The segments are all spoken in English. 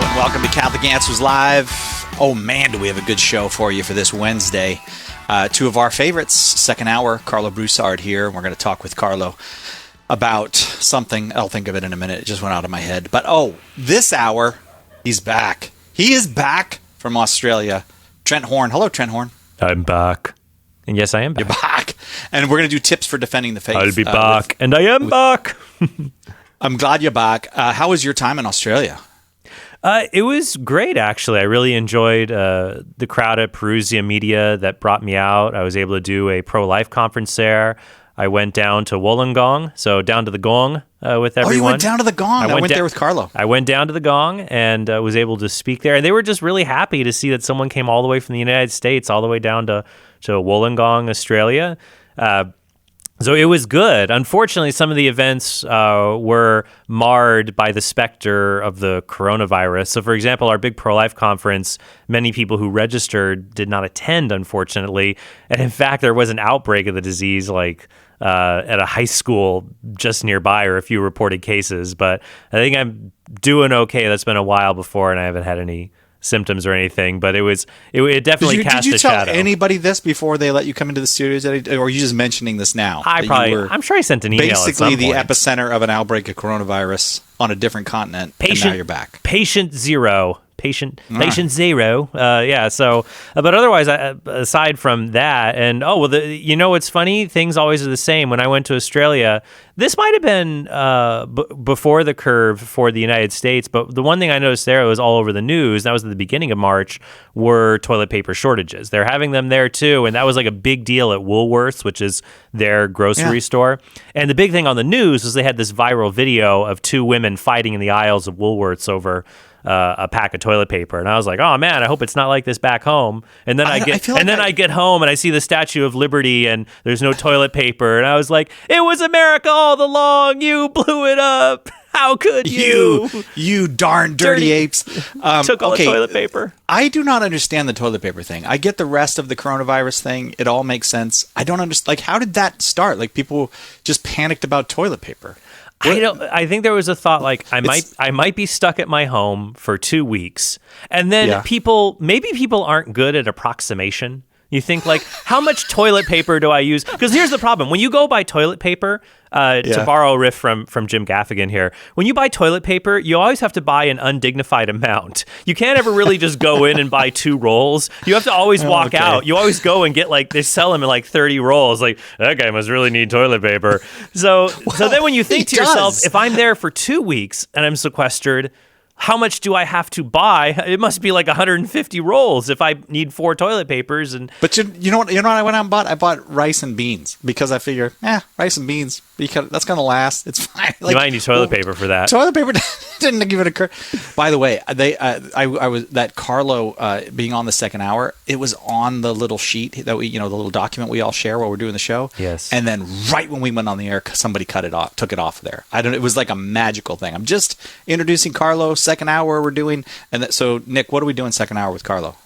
and welcome to Catholic Answers Live. Oh man, do we have a good show for you for this Wednesday. Two of our favorites, second hour, Karlo Broussard here. We're going to talk with Karlo about something. I'll think of it in a minute. It just went out of my head. But this hour, he's back. He is back from Australia. Trent Horn. Hello, Trent Horn. I'm back. And yes, I am back. You're back. And we're going to do tips for defending the faith. I'll be back. And I am back. I'm glad you're back. How was your time in Australia? It was great, actually. I really enjoyed the crowd at Perusia Media that brought me out. I was able to do a pro-life conference there. I went down to Wollongong, so down to the Gong with everyone. Oh, you went down to the Gong. I went there with Karlo. I went down to the Gong and was able to speak there. And they were just really happy to see that someone came all the way from the United States, all the way down to Wollongong, Australia. So it was good. Unfortunately, some of the events were marred by the specter of the coronavirus. So, for example, our big pro-life conference, many people who registered did not attend, unfortunately. And in fact, there was an outbreak of the disease, at a high school just nearby, or a few reported cases. But I think I'm doing okay. That's been a while before, and I haven't had any symptoms or anything, but it definitely cast a shadow. Did you tell anybody this before they let you come into the studios, or are you just mentioning this now? I'm sure I sent an email at some basically the point. epicenter of an outbreak of coronavirus on a different continent, and now you're back. Patient zero. Patient zero. But otherwise, aside from that, and what's funny? Things always are the same. When I went to Australia, this might have been before the curve for the United States, but the one thing I noticed there, it was all over the news, that was at the beginning of March, were toilet paper shortages. They're having them there too, and that was like a big deal at Woolworths, which is their grocery store. And the big thing on the news was they had this viral video of two women fighting in the aisles of Woolworths over a pack of toilet paper, and I was like, "Oh man, I hope it's not like this back home." And then I get home and I see the Statue of Liberty, and there's no toilet paper, and I was like, "It was America all along. You blew it up. How could you? You darn dirty apes!" Took all the toilet paper. I do not understand the toilet paper thing. I get the rest of the coronavirus thing. It all makes sense. I don't understand. Like, how did that start? Like, people just panicked about toilet paper. I think there was a thought like I might be stuck at my home for 2 weeks, and then people aren't good at approximation. You think like, how much toilet paper do I use? Because here's the problem: when you go buy toilet paper, to borrow a riff from Jim Gaffigan here, when you buy toilet paper, you always have to buy an undignified amount. You can't ever really just go in and buy 2 rolls. You have to always walk out. You always go and get they sell them in 30 rolls. Like, that guy must really need toilet paper. So then when you think to yourself, if I'm there for 2 weeks and I'm sequestered, how much do I have to buy? It must be 150 rolls if I need 4 toilet papers. But you know what I went out and bought? I bought rice and beans because I figure, rice and beans, because that's going to last. It's fine. You might need toilet paper for that. Toilet paper didn't even occur. By the way, I was that Karlo being on the second hour. It was on the little sheet that we, the little document we all share while we're doing the show. Yes. And then right when we went on the air, somebody cut it off, took it off there. It was like a magical thing. I'm just introducing Karlo. Second hour we're doing, so Nick, what are we doing second hour with Karlo?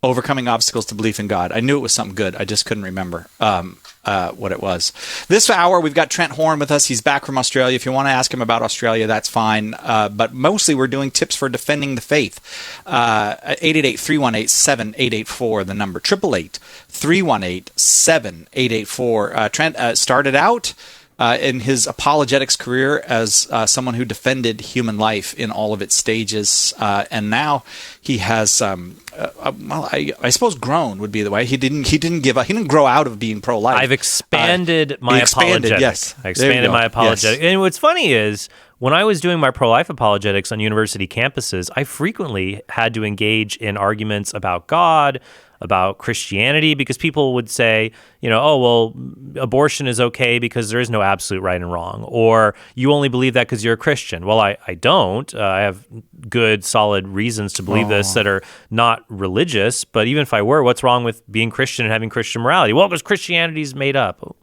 Overcoming obstacles to belief in God. I knew it was something good. I just couldn't remember what it was. This hour, we've got Trent Horn with us. He's back from Australia. If you want to ask him about Australia, that's fine. But mostly we're doing tips for defending the faith. 888-318-7884, the number. 888-318-7884. Trent started out in his apologetics career as someone who defended human life in all of its stages, and now he has, I suppose, grown would be the way. He didn't give up. He didn't grow out of being pro-life. I've expanded my apologetics. Yes, I expanded my apologetics. Yes. And what's funny is, when I was doing my pro-life apologetics on university campuses, I frequently had to engage in arguments about God, about Christianity, because people would say, abortion is okay because there is no absolute right and wrong, or you only believe that because you're a Christian. Well, I don't. I have good, solid reasons to believe this that are not religious, but even if I were, what's wrong with being Christian and having Christian morality? Well, because Christianity's made up.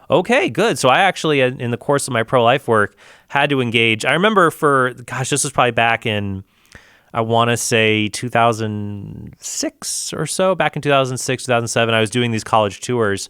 Okay, good. So I actually, in the course of my pro-life work, had to engage. I remember this was probably back in, I want to say 2006 or so, back in 2006, 2007, I was doing these college tours,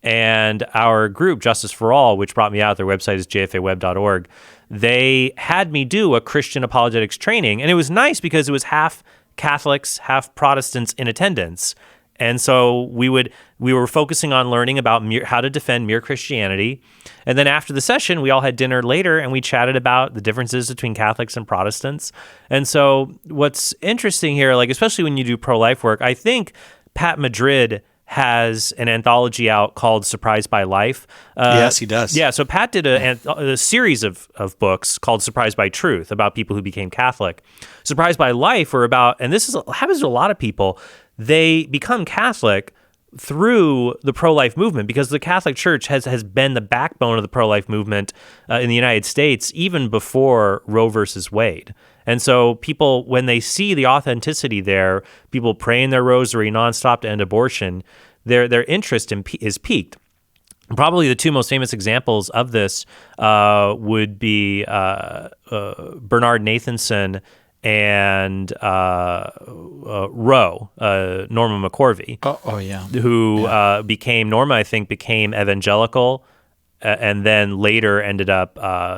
And our group, Justice for All, which brought me out, their website is jfaweb.org, they had me do a Christian apologetics training. And it was nice because it was half Catholics, half Protestants in attendance. And so we were focusing on learning about how to defend mere Christianity. And then after the session, we all had dinner later and we chatted about the differences between Catholics and Protestants. And so what's interesting here, like especially when you do pro-life work, I think Pat Madrid has an anthology out called Surprised by Life. Yes, he does. Yeah, so Pat did a series of books called Surprised by Truth about people who became Catholic. Surprised by Life were about, and happens to a lot of people, they become Catholic through the pro-life movement because the Catholic Church has been the backbone of the pro-life movement in the United States even before Roe versus Wade. And so people, when they see the authenticity there, people praying their rosary nonstop to end abortion, their interest is piqued. Probably the two most famous examples of this would be Bernard Nathanson and Roe, Norma McCorvey. Oh yeah. Who Norma, I think, became evangelical and then later ended up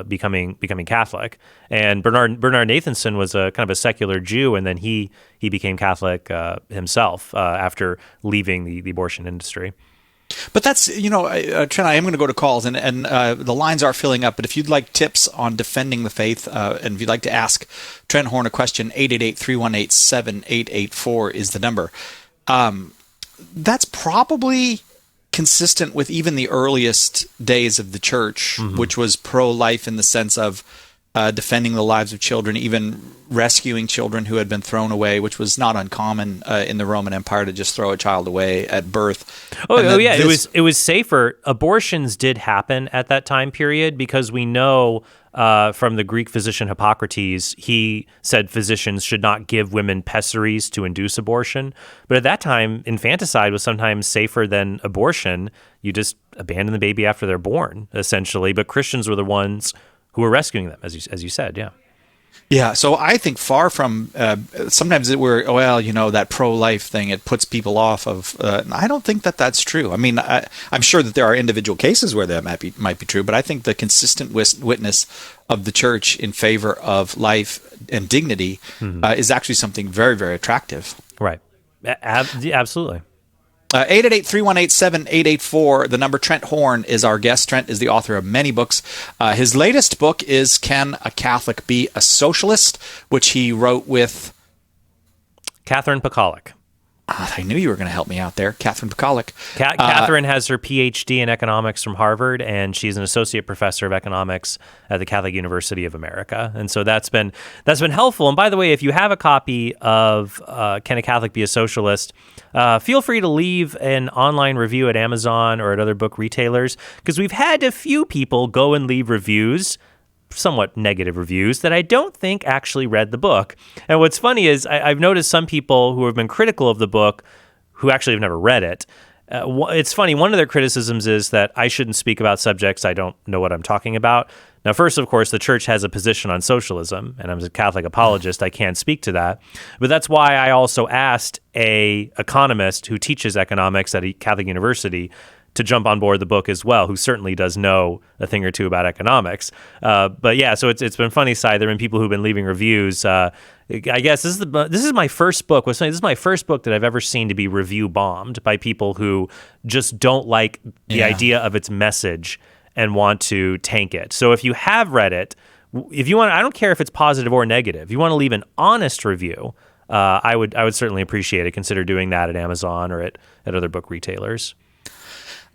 becoming Catholic. And Bernard Nathanson was a kind of a secular Jew, and then he became Catholic himself after leaving the abortion industry. But that's, Trent, I am going to go to calls, and the lines are filling up. But if you'd like tips on defending the faith, and if you'd like to ask Trent Horn a question, 888-318-7884 is the number. That's probably consistent with even the earliest days of the church, which was pro-life in the sense of defending the lives of children, even rescuing children who had been thrown away, which was not uncommon in the Roman Empire to just throw a child away at birth. Yeah, it was safer. Abortions did happen at that time period because we know from the Greek physician Hippocrates, he said physicians should not give women pessaries to induce abortion. But at that time, infanticide was sometimes safer than abortion. You just abandon the baby after they're born, essentially. But Christians were the ones who were rescuing them, as you said, yeah. Yeah, so I think far from sometimes that pro-life thing, it puts people off of. I don't think that that's true. I mean, I'm sure that there are individual cases where that might be true, but I think the consistent witness of the church in favor of life and dignity is actually something very, very attractive. Right. Absolutely. 888-318-7884, the number. Trent Horn is our guest. Trent is the author of many books. His latest book is Can a Catholic Be a Socialist?, which he wrote with Catherine Pacolic. I knew you were going to help me out there. Catherine Pacolic. Catherine has her PhD in economics from Harvard, and she's an associate professor of economics at the Catholic University of America. And so that's been helpful. And by the way, if you have a copy of Can a Catholic Be a Socialist?, feel free to leave an online review at Amazon or at other book retailers, because we've had a few people go and leave reviews, somewhat negative reviews, that I don't think actually read the book. And what's funny is I've noticed some people who have been critical of the book who actually have never read it. It's funny, one of their criticisms is that I shouldn't speak about subjects I don't know what I'm talking about. Now, first, of course, the church has a position on socialism, and I'm a Catholic apologist. I can't speak to that. But that's why I also asked an economist who teaches economics at a Catholic university to jump on board the book as well, who certainly does know a thing or two about economics. But yeah, so it's been funny side. There have been people who've been leaving reviews. I guess this is my first book. This is my first book that I've ever seen to be review bombed by people who just don't like the idea of its message and want to tank it. So if you have read it, if you want, I don't care if it's positive or negative. If you want to leave an honest review, I would certainly appreciate it. Consider doing that at Amazon or at other book retailers.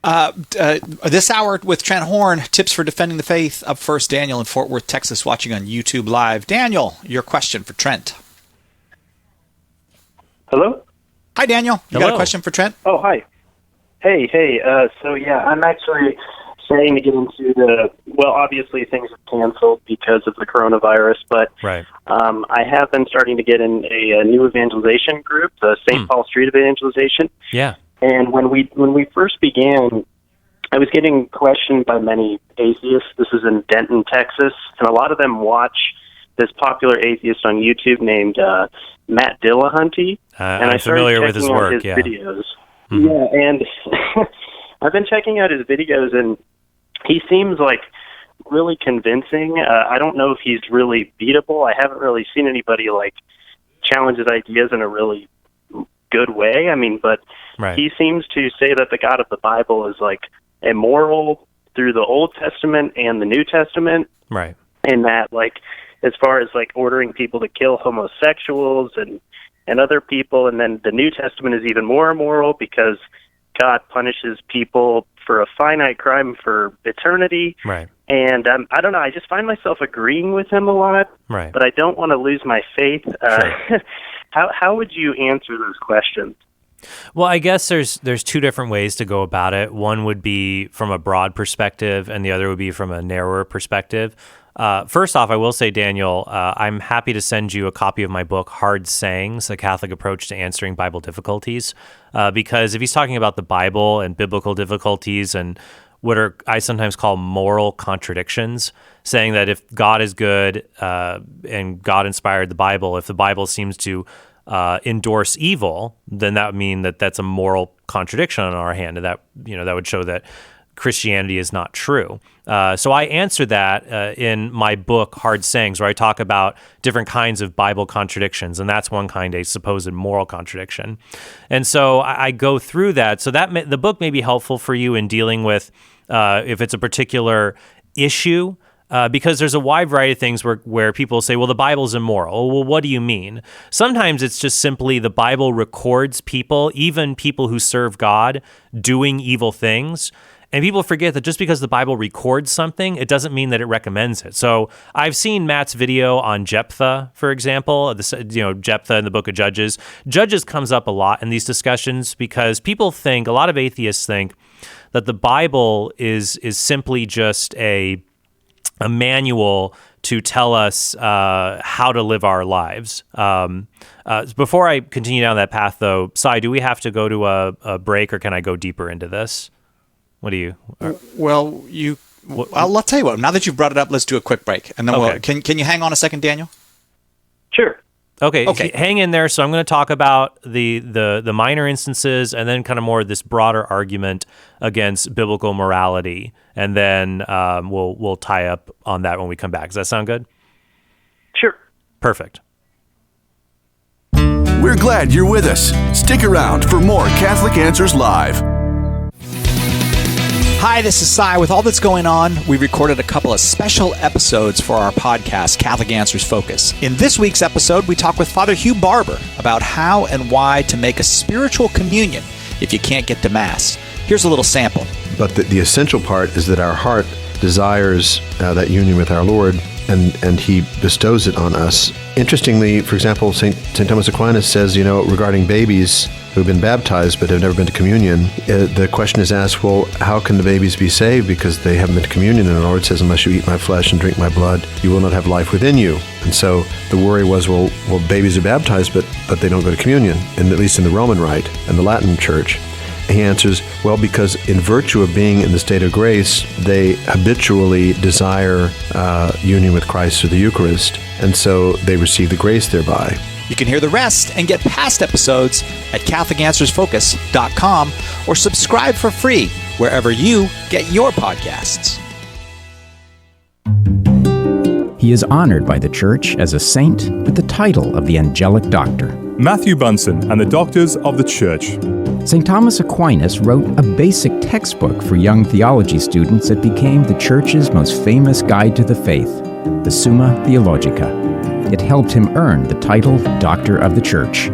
This hour with Trent Horn, tips for defending the faith. Up first, Daniel in Fort Worth, Texas, watching on YouTube Live. Daniel, your question for Trent. Hello? Hi, Daniel. You Hello. Got a question for Trent? Oh, hi. Hey. So, I'm actually saying to get into obviously things have canceled because of the coronavirus, but Right. I have been starting to get in a new evangelization group, the St. Paul Street Evangelization. Yeah. And when we first began, I was getting questioned by many atheists. This is in Denton, Texas, and a lot of them watch this popular atheist on YouTube named Matt Dillahunty. And I'm familiar with his work. His videos. Mm-hmm. Yeah, and I've been checking out his videos, and he seems like really convincing. I don't know if he's really beatable. I haven't really seen anybody like challenge his ideas in a really good way. I mean, but Right. he seems to say that the God of the Bible is like immoral through the Old Testament and the New Testament, Right. and that like as far as like ordering people to kill homosexuals and other people, and then the New Testament is even more immoral because God punishes people for a finite crime for eternity. Right. And I don't know, I just find myself agreeing with him a lot, Right. but I don't want to lose my faith. Sure. How would you answer those questions? Well, I guess there's two different ways to go about it. One would be from a broad perspective, and the other would be from a narrower perspective. First off, I will say, Daniel, I'm happy to send you a copy of my book, Hard Sayings, A Catholic Approach to Answering Bible Difficulties, because if he's talking about the Bible and biblical difficulties and what are I sometimes call moral contradictions, saying that if God is good and God inspired the Bible, if the Bible seems to endorse evil, then that would mean that that's a moral contradiction on our hand, and that that would show that Christianity is not true. So I answer that in my book, Hard Sayings, where I talk about different kinds of Bible contradictions, and that's one kind, a supposed moral contradiction. And so I go through that. So that the book may be helpful for you in dealing with if it's a particular issue, because there's a wide variety of things where people say, well, the Bible's immoral. Well, what do you mean? Sometimes it's just simply the Bible records people, even people who serve God, doing evil things. And people forget that just because the Bible records something, it doesn't mean that it recommends it. So I've seen Matt's video on Jephthah, for example, Jephthah in the book of Judges. Judges comes up a lot in these discussions because people think, a lot of atheists think, that the Bible is simply just a manual to tell us how to live our lives. Before I continue down that path, though, Sai, do we have to go to a break, or can I go deeper into this? What do you? Well, I'll tell you what. Now that you've brought it up, let's do a quick break, and then Okay. can you hang on a second, Daniel? Sure. Okay. Hang in there. So I'm going to talk about the minor instances, and then kind of more this broader argument against biblical morality, and then we'll tie up on that when we come back. Does that sound good? Sure. Perfect. We're glad you're with us. Stick around for more Catholic Answers Live. Hi, this is Sai. With all that's going on, we recorded a couple of special episodes for our podcast, Catholic Answers Focus. In this week's episode, we talk with Father Hugh Barber about how and why to make a spiritual communion if you can't get to Mass. Here's a little sample. But the essential part is that our heart desires that union with our Lord, and He bestows it on us. Interestingly, for example, St. Thomas Aquinas says, regarding babies who've been baptized but have never been to communion, the question is asked, well, how can the babies be saved because they haven't been to communion? And the Lord says, unless you eat my flesh and drink my blood, you will not have life within you. And so the worry was, well, babies are baptized, but they don't go to communion, and at least in the Roman Rite and the Latin Church. He answers, well, because in virtue of being in the state of grace, they habitually desire union with Christ through the Eucharist, and so they receive the grace thereby. You can hear the rest and get past episodes at CatholicAnswersFocus.com or subscribe for free wherever you get your podcasts. He is honored by the Church as a saint with the title of the Angelic Doctor. Matthew Bunson and the Doctors of the Church. St. Thomas Aquinas wrote a basic textbook for young theology students that became the Church's most famous guide to the faith, the Summa Theologica. It helped him earn the title Doctor of the Church.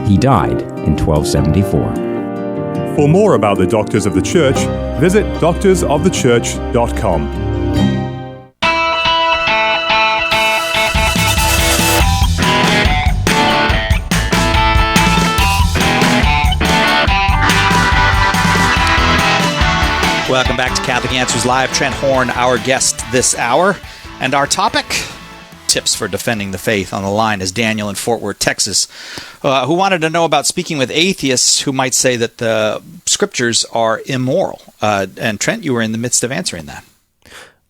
He died in 1274. For more about the Doctors of the Church, visit doctorsofthechurch.com. Welcome back to Catholic Answers Live. Trent Horn, our guest this hour. And our topic, tips for defending the faith. On the line is Daniel in Fort Worth, Texas, who wanted to know about speaking with atheists who might say that the scriptures are immoral. And Trent, you were in the midst of answering that.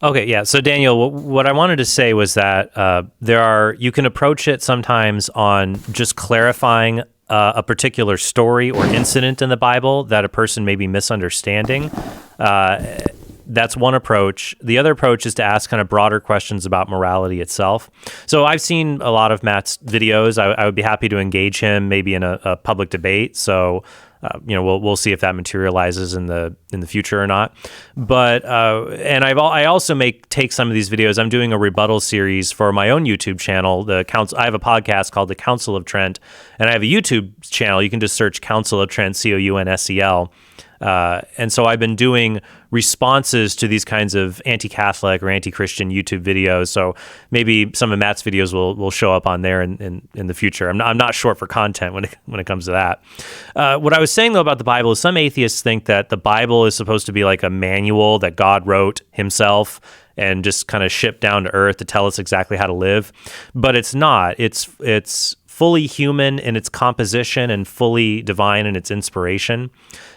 Okay, yeah. So Daniel, what I wanted to say was that you can approach it sometimes on just clarifying a particular story or incident in the Bible that a person may be misunderstanding. That's one approach. The other approach is to ask kind of broader questions about morality itself. So I've seen a lot of Matt's videos. I would be happy to engage him maybe in a public debate. So we'll see if that materializes in the future or not. But and I also take some of these videos. I'm doing a rebuttal series for my own YouTube channel. I have a podcast called The Council of Trent, and I have a YouTube channel. You can just search Council of Trent, COUNSEL. And so I've been doing responses to these kinds of anti-Catholic or anti-Christian YouTube videos. So maybe some of Matt's videos will show up on there in the future. I'm not short for content when it comes to that. What I was saying though about the Bible is some atheists think that the Bible is supposed to be like a manual that God wrote himself and just kind of shipped down to earth to tell us exactly how to live. But it's not. It's fully human in its composition and fully divine in its inspiration.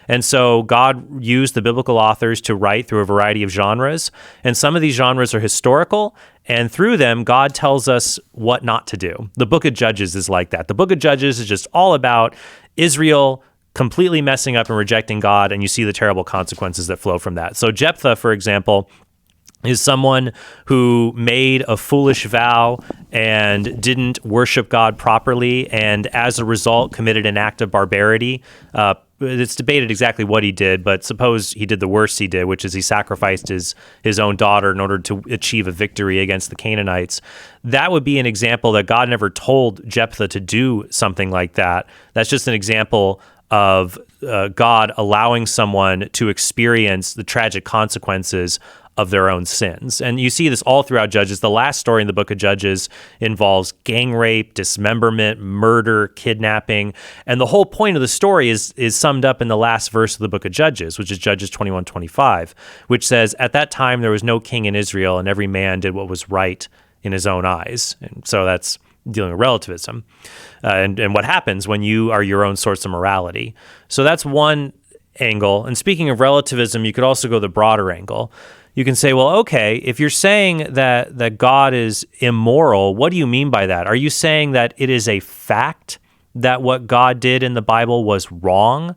And so God used the biblical authors to write through a variety of genres, and some of these genres are historical, and through them, God tells us what not to do. The book of Judges is like that. The book of Judges is just all about Israel completely messing up and rejecting God, and you see the terrible consequences that flow from that. So Jephthah, for example, is someone who made a foolish vow and didn't worship God properly, and as a result committed an act of barbarity. It's debated exactly what he did, but suppose he did the worst he did, which is he sacrificed his own daughter in order to achieve a victory against the Canaanites. That would be an example that God never told Jephthah to do something like that. That's just an example of God allowing someone to experience the tragic consequences of their own sins. And you see this all throughout Judges. The last story in the book of Judges involves gang rape, dismemberment, murder, kidnapping. And the whole point of the story is summed up in the last verse of the book of Judges, which is Judges 21:25, which says, "At that time there was no king in Israel, and every man did what was right in his own eyes." And so that's dealing with relativism and what happens when you are your own source of morality. So that's one angle. And speaking of relativism, you could also go the broader angle. You can say, well, okay, if you're saying that God is immoral, what do you mean by that? Are you saying that it is a fact that what God did in the Bible was wrong?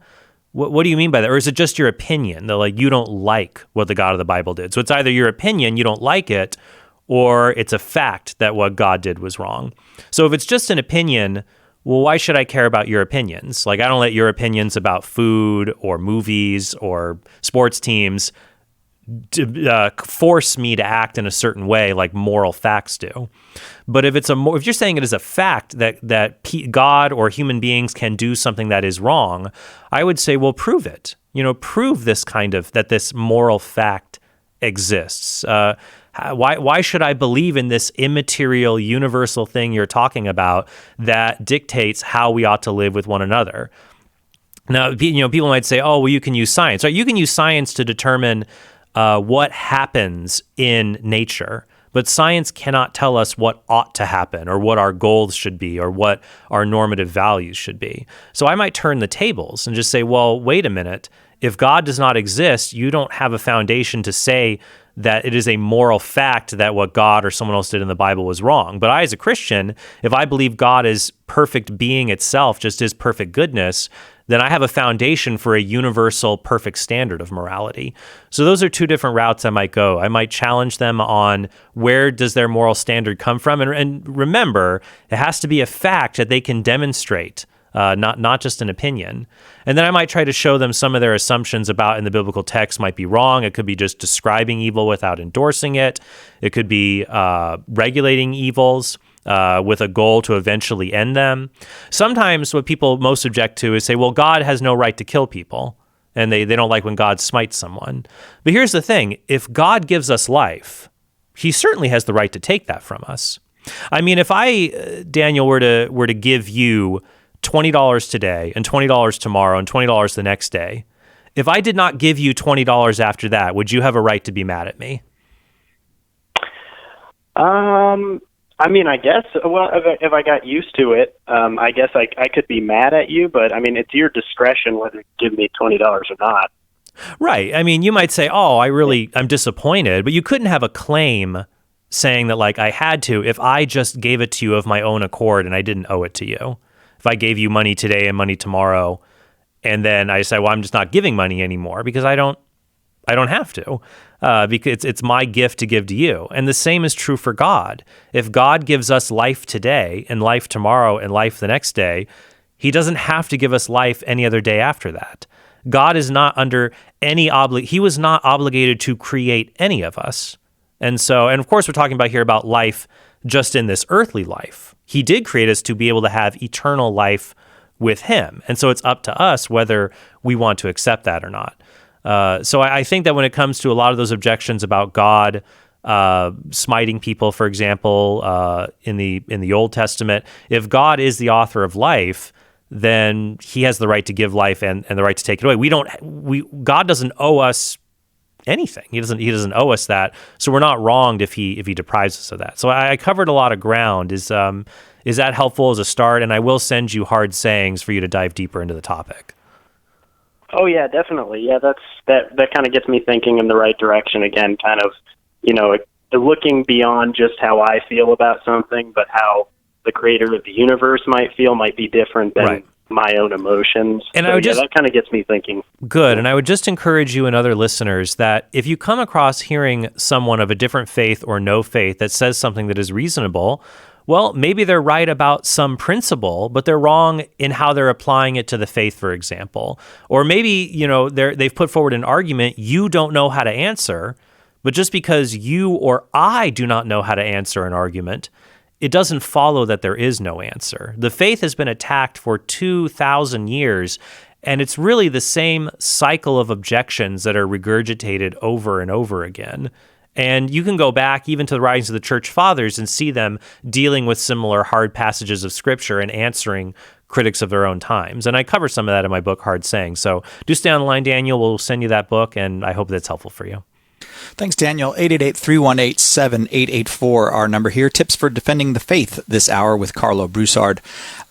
What do you mean by that? Or is it just your opinion that like you don't like what the God of the Bible did? So it's either your opinion, you don't like it, or it's a fact that what God did was wrong. So if it's just an opinion, well, why should I care about your opinions? Like I don't let your opinions about food or movies or sports teams to force me to act in a certain way like moral facts do. But if if you're saying it is a fact that God or human beings can do something that is wrong, I would say, well, prove it. Prove this that this moral fact exists. Why should I believe in this immaterial, universal thing you're talking about that dictates how we ought to live with one another? Now, people might say, oh, well, you can use science. Right? You can use science to determine what happens in nature, but science cannot tell us what ought to happen or what our goals should be or what our normative values should be. So I might turn the tables and just say, well, wait a minute. If God does not exist, you don't have a foundation to say that it is a moral fact that what God or someone else did in the Bible was wrong. But I, as a Christian, if I believe God is perfect being itself, just his perfect goodness, then I have a foundation for a universal perfect standard of morality. So those are two different routes I might go. I might challenge them on where does their moral standard come from? And remember, it has to be a fact that they can demonstrate, not just an opinion. And then I might try to show them some of their assumptions about in the biblical text might be wrong. It could be just describing evil without endorsing it. It could be regulating evils with a goal to eventually end them. Sometimes what people most object to is say, well, God has no right to kill people, and they don't like when God smites someone. But here's the thing. If God gives us life, he certainly has the right to take that from us. I mean, if I, Daniel, were to give you $20 today and $20 tomorrow and $20 the next day, if I did not give you $20 after that, would you have a right to be mad at me? I mean, I guess, well, if I got used to it, I guess I could be mad at you, but I mean, it's your discretion whether you give me $20 or not. Right. I mean, you might say, oh, I'm disappointed, but you couldn't have a claim saying that like I had to if I just gave it to you of my own accord and I didn't owe it to you. if I gave you money today and money tomorrow, and then I say, well, I'm just not giving money anymore because I don't have to, because it's my gift to give to you. And the same is true for God. If God gives us life today and life tomorrow and life the next day, he doesn't have to give us life any other day after that. God is not under any he was not obligated to create any of us. And of course, we're talking about here about life just in this earthly life. He did create us to be able to have eternal life with him. And so it's up to us whether we want to accept that or not. So I think that when it comes to a lot of those objections about God smiting people, for example, in the Old Testament, if God is the author of life, then he has the right to give life and the right to take it away. God doesn't owe us anything. He doesn't owe us that. So we're not wronged if he deprives us of that. So I covered a lot of ground. Is that helpful as a start? And I will send you hard sayings for you to dive deeper into the topic. Oh yeah, definitely. Yeah, that kind of gets me thinking in the right direction again, kind of, looking beyond just how I feel about something, but how the creator of the universe might be different than my own emotions. And that kind of gets me thinking. Good. And I would just encourage you and other listeners that if you come across hearing someone of a different faith or no faith that says something that is reasonable, well, maybe they're right about some principle, but they're wrong in how they're applying it to the faith, for example. Or maybe, they've put forward an argument you don't know how to answer, but just because you or I do not know how to answer an argument, it doesn't follow that there is no answer. The faith has been attacked for 2,000 years, and it's really the same cycle of objections that are regurgitated over and over again. And you can go back even to the writings of the Church Fathers and see them dealing with similar hard passages of Scripture and answering critics of their own times. And I cover some of that in my book, Hard Sayings. So do stay on the line, Daniel. We'll send you that book, and I hope that's helpful for you. Thanks, Daniel. 888-318-7884, our number here. Tips for defending the faith this hour with Karlo Broussard.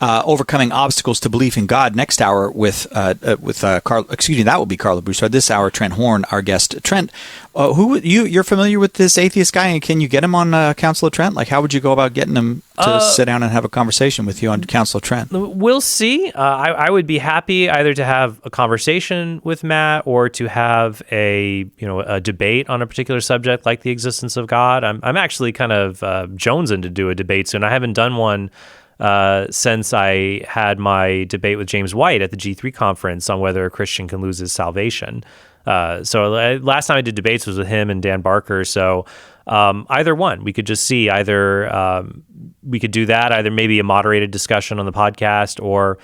Overcoming obstacles to belief in God next hour with Karlo. Excuse me, that will be Karlo Broussard. This hour, Trent Horn, our guest. Trent, you're familiar with this atheist guy, and can you get him on Council of Trent? Like, how would you go about getting him to sit down and have a conversation with you on Council of Trent? We'll see. I would be happy either to have a conversation with Matt or to have a debate on a particular subject like the existence of God. I'm actually kind of jonesing to do a debate soon. I haven't done one since I had my debate with James White at the G3 conference on whether a Christian can lose his salvation. So last time I did debates was with him and Dan Barker. So either one, we could just see either we could do that, either maybe a moderated discussion on the podcast or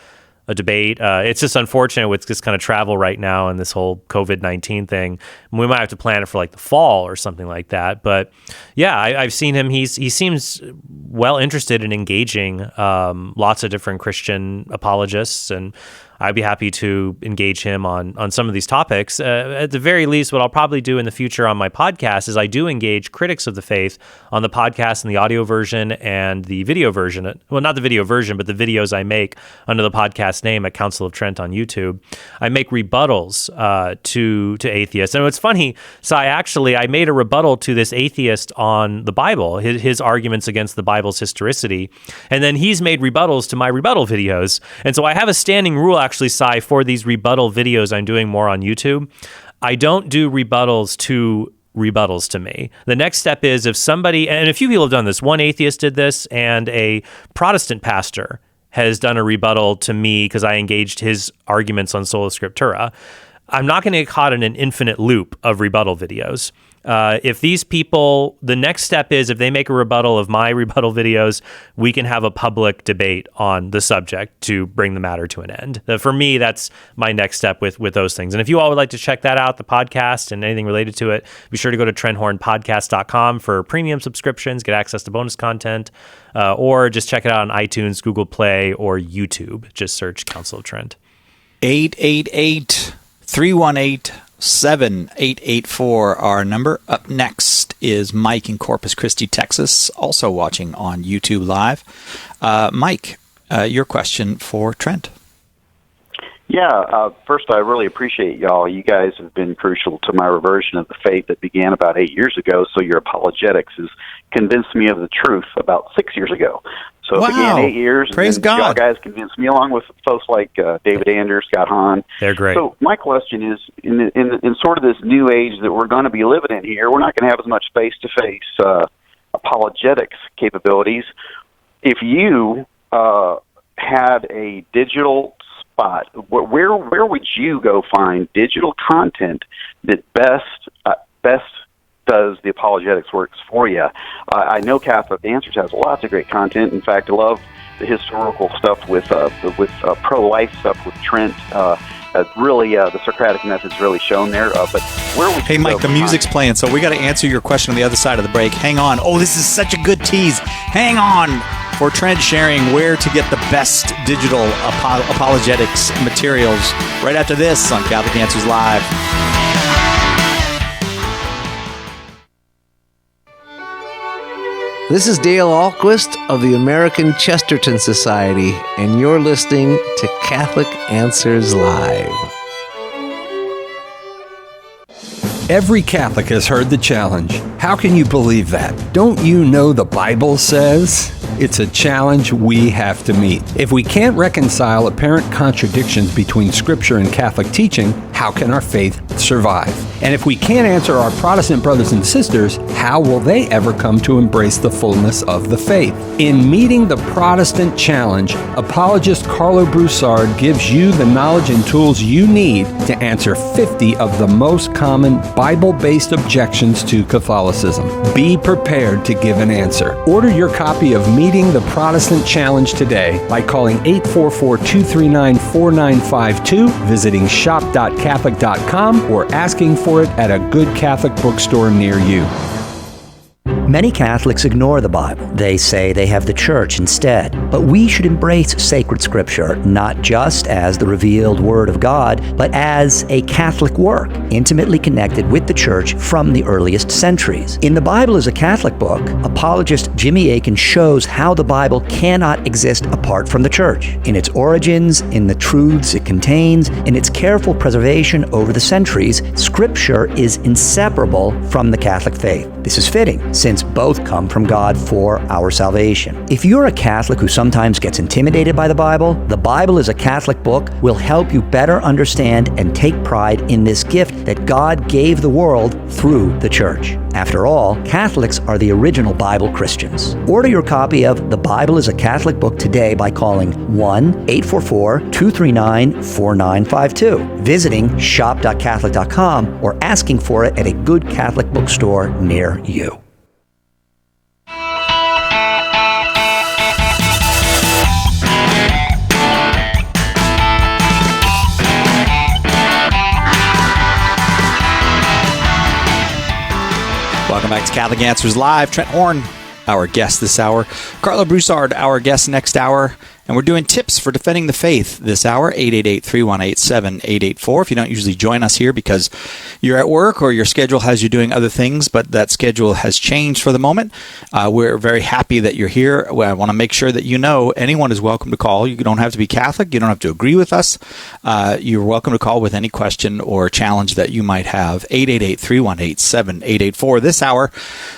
a debate. It's just unfortunate with this kind of travel right now and this whole COVID-19 thing. We might have to plan it for like the fall or something like that. But yeah, I've seen him. He seems well interested in engaging lots of different Christian apologists, and I'd be happy to engage him on some of these topics. At the very least, what I'll probably do in the future on my podcast is I do engage critics of the faith on the podcast and the audio version and the video version. Well, not the video version, but the videos I make under the podcast name at Council of Trent on YouTube. I make rebuttals to atheists. And what's funny, so I made a rebuttal to this atheist on the Bible, his arguments against the Bible's historicity. And then he's made rebuttals to my rebuttal videos. And so I have a standing rule actually, Sai, for these rebuttal videos I'm doing more on YouTube. I don't do rebuttals to me. The next step is if somebody, and a few people have done this, one atheist did this, and a Protestant pastor has done a rebuttal to me because I engaged his arguments on Sola Scriptura. I'm not going to get caught in an infinite loop of rebuttal videos. If these people, the next step is if they make a rebuttal of my rebuttal videos, we can have a public debate on the subject to bring the matter to an end. For me, that's my next step with those things. And if you all would like to check that out, the podcast and anything related to it, be sure to go to TrentHornPodcast.com for premium subscriptions, get access to bonus content, or just check it out on iTunes, Google Play, or YouTube. Just search Council of Trent. 888-318-7884, our number. Up next is Mike in Corpus Christi, Texas, also watching on YouTube Live. Mike, your question for Trent. Yeah, first, I really appreciate y'all. You guys have been crucial to my reversion of the faith that began about 8 years ago, so your apologetics has convinced me of the truth about 6 years ago. So it began 8 years. Praise God. Y'all guys convinced me, along with folks like David Anders, Scott Hahn. They're great. So my question is, in sort of this new age that we're going to be living in here, we're not going to have as much face-to-face apologetics capabilities. If you had a digital spot, where would you go find digital content that best does the apologetics works for you? I know Catholic Answers has lots of great content. In fact, I love the historical stuff with pro-life stuff with Trent. Really, the Socratic method's really shown there. But where would you Hey, Mike, go the music's playing, so we got to answer your question on the other side of the break. Hang on. Oh, this is such a good tease. Hang on for Trent sharing where to get the best digital apologetics materials right after this on Catholic Answers Live. This is Dale Ahlquist of the American Chesterton Society, and you're listening to Catholic Answers Live. Every Catholic has heard the challenge. How can you believe that? Don't you know the Bible says? It's a challenge we have to meet. If we can't reconcile apparent contradictions between Scripture and Catholic teaching, how can our faith survive? And if we can't answer our Protestant brothers and sisters, how will they ever come to embrace the fullness of the faith? In meeting the Protestant challenge, apologist Karlo Broussard gives you the knowledge and tools you need to answer 50 of the most common Bible-based objections to Catholicism. Be prepared to give an answer. Order your copy of Meeting the Protestant Challenge today by calling 844-239-4952, visiting shop.catholic.com, or asking for it at a good Catholic bookstore near you. Many Catholics ignore the Bible. They say they have the Church instead. But we should embrace sacred Scripture, not just as the revealed Word of God, but as a Catholic work, intimately connected with the Church from the earliest centuries. In The Bible is a Catholic Book, apologist Jimmy Akin shows how the Bible cannot exist apart from the Church, in its origins, in the truths it contains, in its careful preservation over the centuries. Scripture is inseparable from the Catholic faith. This is fitting, since both come from God for our salvation. If you're a Catholic who sometimes gets intimidated by the Bible is a Catholic Book will help you better understand and take pride in this gift that God gave the world through the Church. After all, Catholics are the original Bible Christians. Order your copy of The Bible is a Catholic Book today by calling 1-844-239-4952, visiting shop.catholic.com, or asking for it at a good Catholic bookstore near you. Welcome back to Catholic Answers Live. Trent Horn, our guest this hour. Karlo Broussard, our guest next hour. And we're doing tips for defending the faith this hour, 888-318-7884. If you don't usually join us here because you're at work or your schedule has you doing other things, but that schedule has changed for the moment, we're very happy that you're here. I want to make sure that you know anyone is welcome to call. You don't have to be Catholic. You don't have to agree with us. You're welcome to call with any question or challenge that you might have. 888-318-7884. This hour,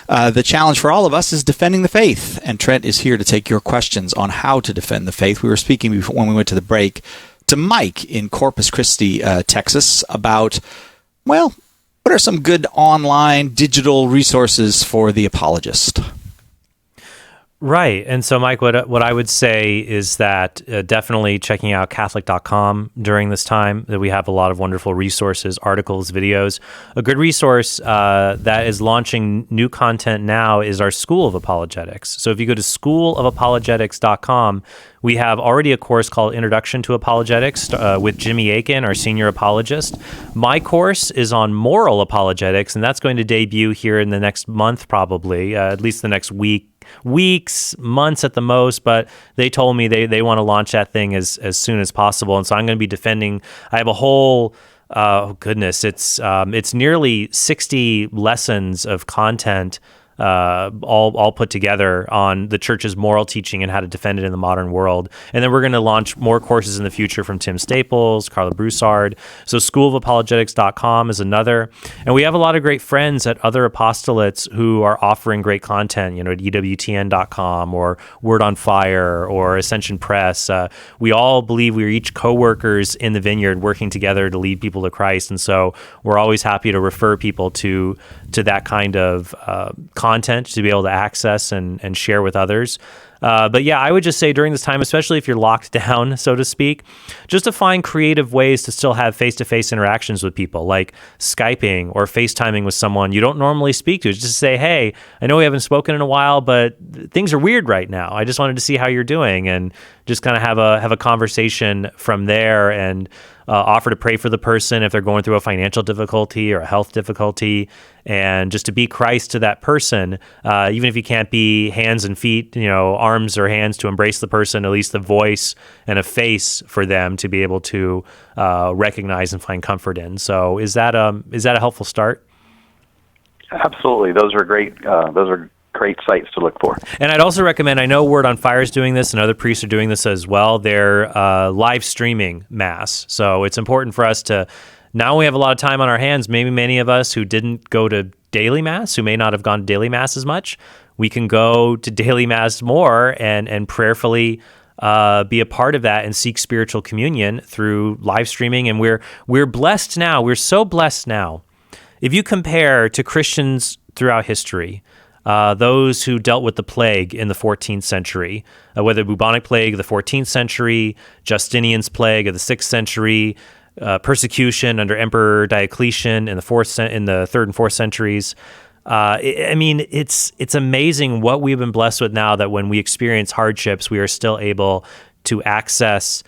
the challenge for all of us is defending the faith. And Trent is here to take your questions on how to defend the faith. We were speaking before, when we went to the break, to Mike in Corpus Christi, Texas, about, well, what are some good online digital resources for the apologist? Right. And so, Mike, what I would say is that definitely checking out Catholic.com during this time, that we have a lot of wonderful resources, articles, videos. A good resource that is launching new content now is our School of Apologetics. So if you go to schoolofapologetics.com, we have already a course called Introduction to Apologetics with Jimmy Akin, our senior apologist. My course is on moral apologetics, and that's going to debut here in the next month, probably, at least the next weeks, months at the most, but they told me they want to launch that thing as soon as possible. And so I'm going to be defending, I have a whole, it's nearly 60 lessons of content all put together on the church's moral teaching and how to defend it in the modern world. And then we're going to launch more courses in the future from Tim Staples, Karlo Broussard. So schoolofapologetics.com is another. And we have a lot of great friends at other apostolates who are offering great content, at EWTN.com or Word on Fire or Ascension Press. We all believe we're each co-workers in the vineyard working together to lead people to Christ. And so we're always happy to refer people to that kind of content to be able to access and share with others. But yeah, I would just say during this time, especially if you're locked down, so to speak, just to find creative ways to still have face-to-face interactions with people, like Skyping or FaceTiming with someone you don't normally speak to. Just say, hey, I know we haven't spoken in a while, but things are weird right now. I just wanted to see how you're doing, and just kind of have a conversation from there, and offer to pray for the person if they're going through a financial difficulty or a health difficulty, and just to be Christ to that person, even if you can't be hands and feet, arms or hands to embrace the person, at least the voice and a face for them to be able to recognize and find comfort in. So is that a helpful start? Absolutely. Those are great. Those are great sites to look for. And I'd also recommend, I know Word on Fire is doing this and other priests are doing this as well. They're live streaming Mass. So it's important for us to, now we have a lot of time on our hands, maybe many of us who didn't go to daily Mass, who may not have gone to daily Mass as much, we can go to daily Mass more and prayerfully be a part of that and seek spiritual communion through live streaming. And we're blessed now. We're so blessed now. If you compare to Christians throughout history, those who dealt with the plague in the 14th century, whether bubonic plague of the 14th century, Justinian's plague of the 6th century, persecution under Emperor Diocletian in the 3rd and 4th centuries. It's amazing what we've been blessed with now, that when we experience hardships, we are still able to access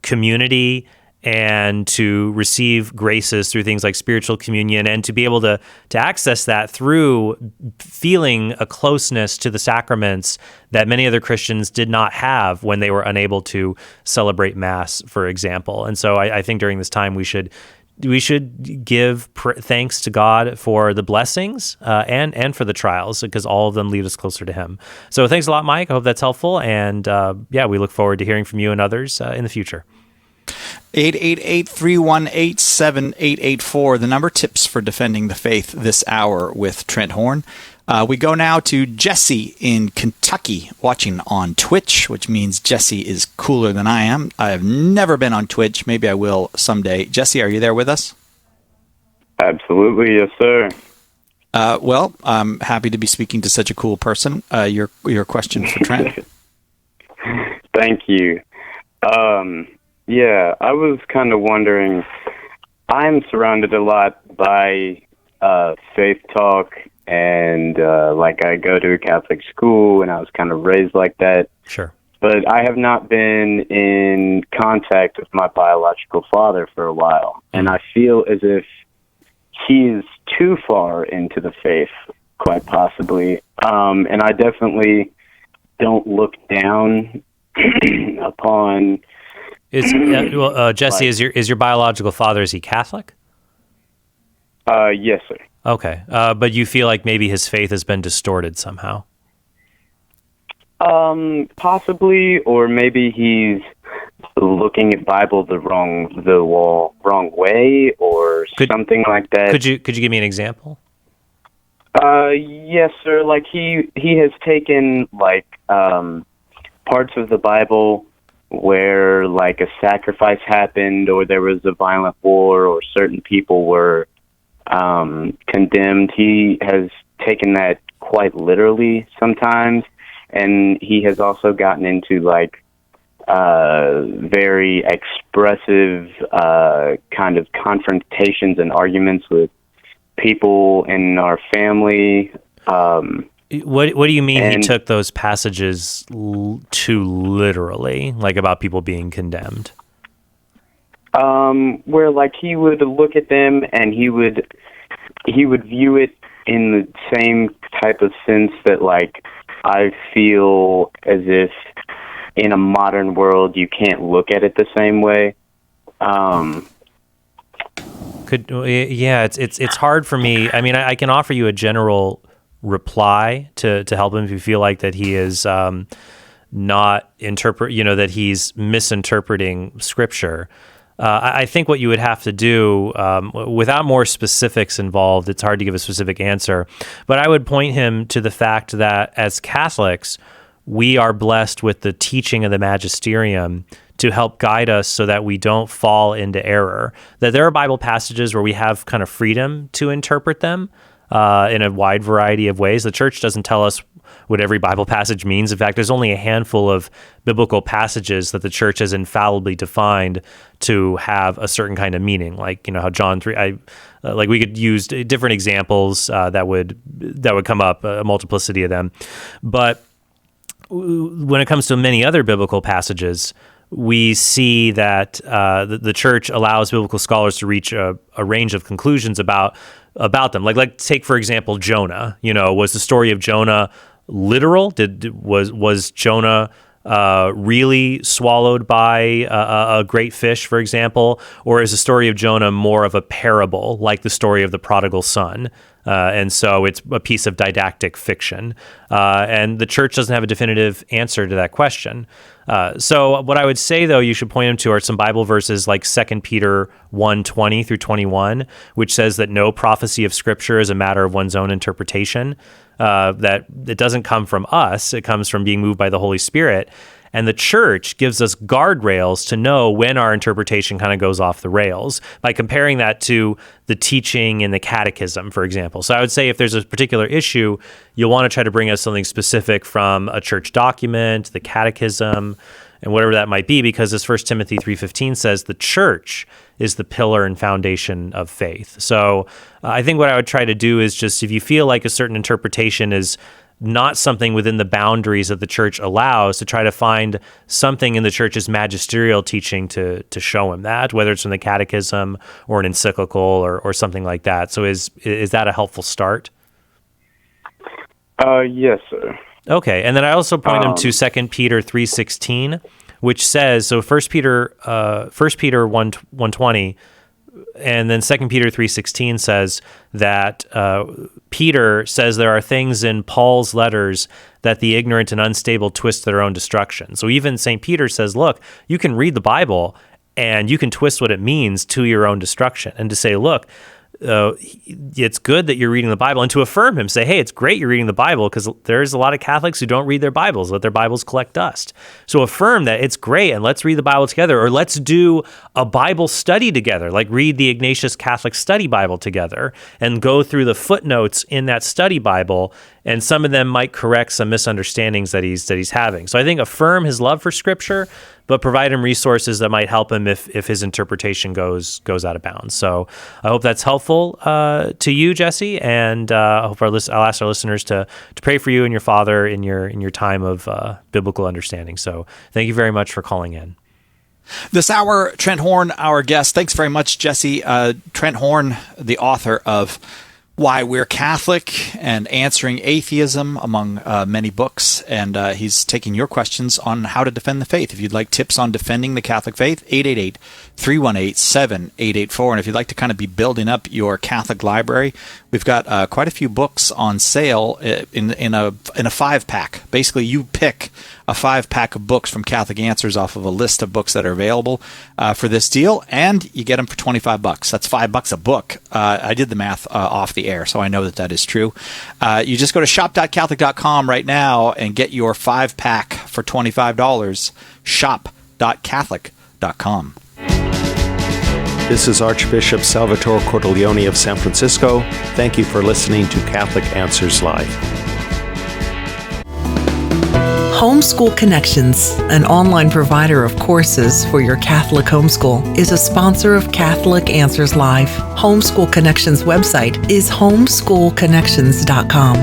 community and to receive graces through things like spiritual communion, and to be able to access that through feeling a closeness to the sacraments that many other Christians did not have when they were unable to celebrate Mass, for example. And so I think during this time we should give thanks to God for the blessings and for the trials, because all of them lead us closer to Him. So thanks a lot, Mike. I hope that's helpful. And we look forward to hearing from you and others in the future. 888-318-7884, the number. Tips for defending the faith this hour with Trent Horn. We go now to Jesse in Kentucky, watching on Twitch, which means Jesse is cooler than I am. I have never been on Twitch. Maybe I will someday. Jesse, are you there with us? Absolutely, yes, sir. Well, I'm happy to be speaking to such a cool person. Your question for Trent. Thank you. Yeah, I was kind of wondering, I'm surrounded a lot by faith talk, and I go to a Catholic school, and I was kind of raised like that. Sure. But I have not been in contact with my biological father for a while, and I feel as if he is too far into the faith, quite possibly. And I definitely don't look down upon... Jesse, is your biological father, is he Catholic? Yes, sir. Okay, but you feel like maybe his faith has been distorted somehow? Possibly, or maybe he's looking at Bible the wrong way, or something like that. Could you give me an example? Yes, sir. Like he has taken parts of the Bible where a sacrifice happened, or there was a violent war, or certain people were condemned. He has taken that quite literally sometimes, and he has also gotten into very expressive kind of confrontations and arguments with people in our family. What do you mean he took those passages too literally, about people being condemned? Where he would look at them and he would view it in the same type of sense that I feel as if in a modern world you can't look at it the same way. It's hard for me. I mean, I can offer you a general reply to help him if you feel like that he is not that he's misinterpreting Scripture. I think what you would have to do, without more specifics involved, it's hard to give a specific answer, but I would point him to the fact that as Catholics, we are blessed with the teaching of the magisterium to help guide us so that we don't fall into error. That there are Bible passages where we have kind of freedom to interpret them in a wide variety of ways. The church doesn't tell us what every Bible passage means. In fact, there's only a handful of biblical passages that the church has infallibly defined to have a certain kind of meaning. Like, how John 3, like we could use different examples that would come up, a multiplicity of them. But when it comes to many other biblical passages, we see that the church allows biblical scholars to reach a range of conclusions about them. Like take, for example, Jonah. Was the story of Jonah literal? Was Jonah really swallowed by a great fish, for example? Or is the story of Jonah more of a parable, like the story of the prodigal son? And so it's a piece of didactic fiction. And the church doesn't have a definitive answer to that question. So what I would say, though, you should point him to are some Bible verses like 2 Peter 1:20 through 21, which says that no prophecy of Scripture is a matter of one's own interpretation, that it doesn't come from us. It comes from being moved by the Holy Spirit. And the church gives us guardrails to know when our interpretation kind of goes off the rails by comparing that to the teaching in the catechism, for example. So I would say if there's a particular issue, you'll want to try to bring us something specific from a church document, the catechism, and whatever that might be, because as 1 Timothy 3:15 says, the church is the pillar and foundation of faith. So I think what I would try to do is just, if you feel like a certain interpretation is not something within the boundaries that the church allows, to try to find something in the church's magisterial teaching to show him that, whether it's from the catechism or an encyclical or something like that. So is that a helpful start? Yes, sir. Okay, and then I also point him to 2 Peter 3:16, which says, so 1 Peter 1:20, and then 2 Peter 3:16 says that Peter says there are things in Paul's letters that the ignorant and unstable twist to their own destruction. So even St. Peter says, look, you can read the Bible and you can twist what it means to your own destruction. And to say, look, it's good that you're reading the Bible, and to affirm him, say, hey, it's great you're reading the Bible, because there's a lot of Catholics who don't read their Bibles, let their Bibles collect dust. So affirm that it's great, and let's read the Bible together, or let's do a Bible study together, like read the Ignatius Catholic Study Bible together and go through the footnotes in that study Bible, and some of them might correct some misunderstandings that he's having. So I think affirm his love for Scripture, but provide him resources that might help him if his interpretation goes out of bounds. So I hope that's helpful to you, Jesse, and I hope I'll ask our listeners to pray for you and your father in your time of biblical understanding. So thank you very much for calling in. This hour, Trent Horn, our guest. Thanks very much, Jesse. Trent Horn, the author of Why We're Catholic and Answering Atheism, among many books. And he's taking your questions on how to defend the faith. If you'd like tips on defending the Catholic faith, 888-318-7884. And if you'd like to kind of be building up your Catholic library, we've got quite a few books on sale in a 5-pack. Basically, you pick a 5-pack of books from Catholic Answers off of a list of books that are available for this deal, and you get them for $25. That's $5 a book. I did the math off the air, so I know that is true. You just go to shop.catholic.com right now and get your 5-pack for $25. Shop.catholic.com. This is Archbishop Salvatore Cordileone of San Francisco. Thank you for listening to Catholic Answers Live. Homeschool Connections, an online provider of courses for your Catholic homeschool, is a sponsor of Catholic Answers Live. Homeschool Connections website is homeschoolconnections.com.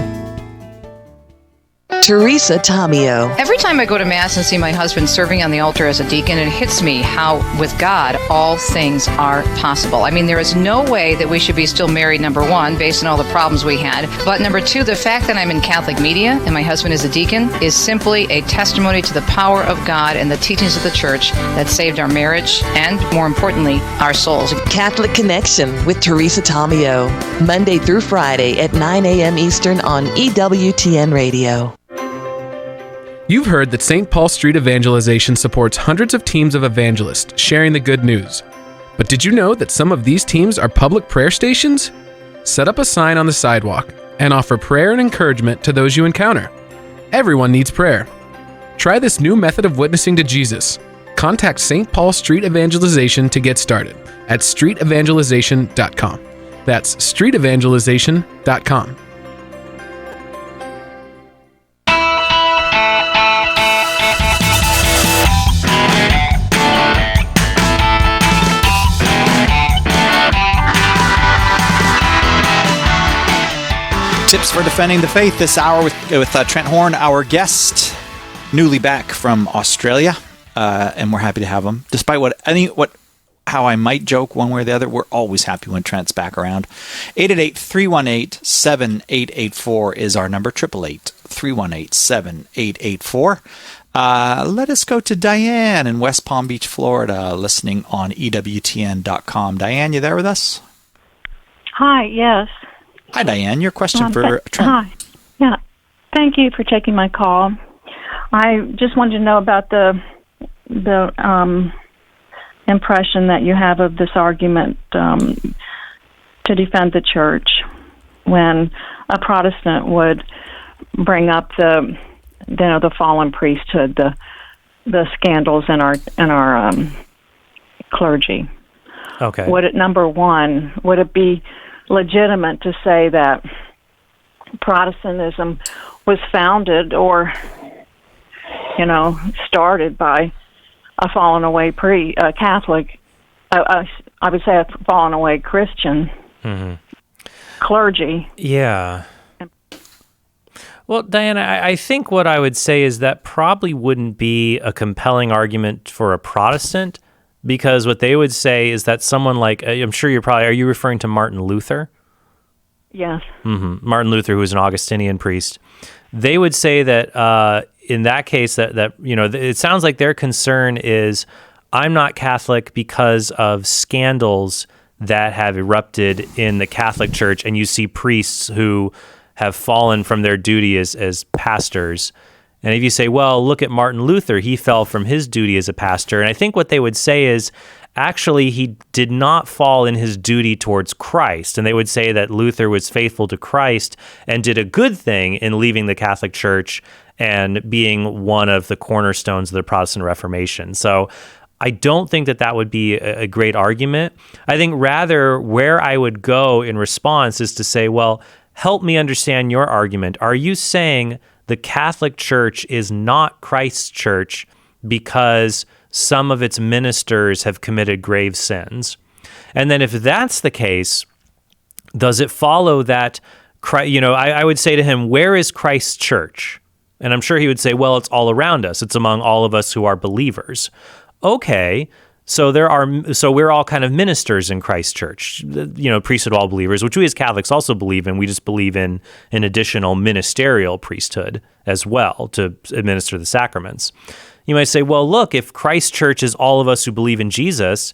Teresa Tomeo. Every time I go to Mass and see my husband serving on the altar as a deacon, it hits me how, with God, all things are possible. I mean, there is no way that we should be still married, number one, based on all the problems we had. But number two, the fact that I'm in Catholic media and my husband is a deacon is simply a testimony to the power of God and the teachings of the church that saved our marriage and, more importantly, our souls. Catholic Connection with Teresa Tomeo. Monday through Friday at 9 a.m. Eastern on EWTN Radio. You've heard that St. Paul Street Evangelization supports hundreds of teams of evangelists sharing the good news. But did you know that some of these teams are public prayer stations? Set up a sign on the sidewalk and offer prayer and encouragement to those you encounter. Everyone needs prayer. Try this new method of witnessing to Jesus. Contact St. Paul Street Evangelization to get started at streetevangelization.com. That's streetevangelization.com. Tips for defending the faith this hour with Trent Horn, our guest, newly back from Australia, and we're happy to have him. Despite how I might joke one way or the other, we're always happy when Trent's back around. 888-318-7884 is our number. 888-318-7884. Let us go to Diane in West Palm Beach, Florida, listening on EWTN.com. Diane, you there with us? Hi, yes. Hi, Diane. Your question for Trent. Hi. Yeah. Thank you for taking my call. I just wanted to know about the impression that you have of this argument to defend the church when a Protestant would bring up the fallen priesthood, the scandals in our clergy. Okay. Would it be legitimate to say that Protestantism was founded or, started by a fallen away Catholic? I would say a fallen away Christian clergy. Yeah. Well, Diana, I think what I would say is that probably wouldn't be a compelling argument for a Protestant, because what they would say is that someone like, I'm sure are you referring to Martin Luther? Yes. Mm-hmm. Martin Luther, who was an Augustinian priest. They would say that in that case, that it sounds like their concern is, I'm not Catholic because of scandals that have erupted in the Catholic Church, and you see priests who have fallen from their duty as pastors. And if you say, well, look at Martin Luther, he fell from his duty as a pastor. And I think what they would say is, actually, he did not fall in his duty towards Christ. And they would say that Luther was faithful to Christ and did a good thing in leaving the Catholic Church and being one of the cornerstones of the Protestant Reformation. So I don't think that would be a great argument. I think rather where I would go in response is to say, well, help me understand your argument. Are you saying the Catholic Church is not Christ's church because some of its ministers have committed grave sins? And then if that's the case, does it follow that, I would say to him, where is Christ's church? And I'm sure he would say, well, it's all around us. It's among all of us who are believers. Okay, so we're all kind of ministers in Christ's church, priesthood of all believers, which we as Catholics also believe in. We just believe in an additional ministerial priesthood as well to administer the sacraments. You might say, well, look, if Christ's church is all of us who believe in Jesus,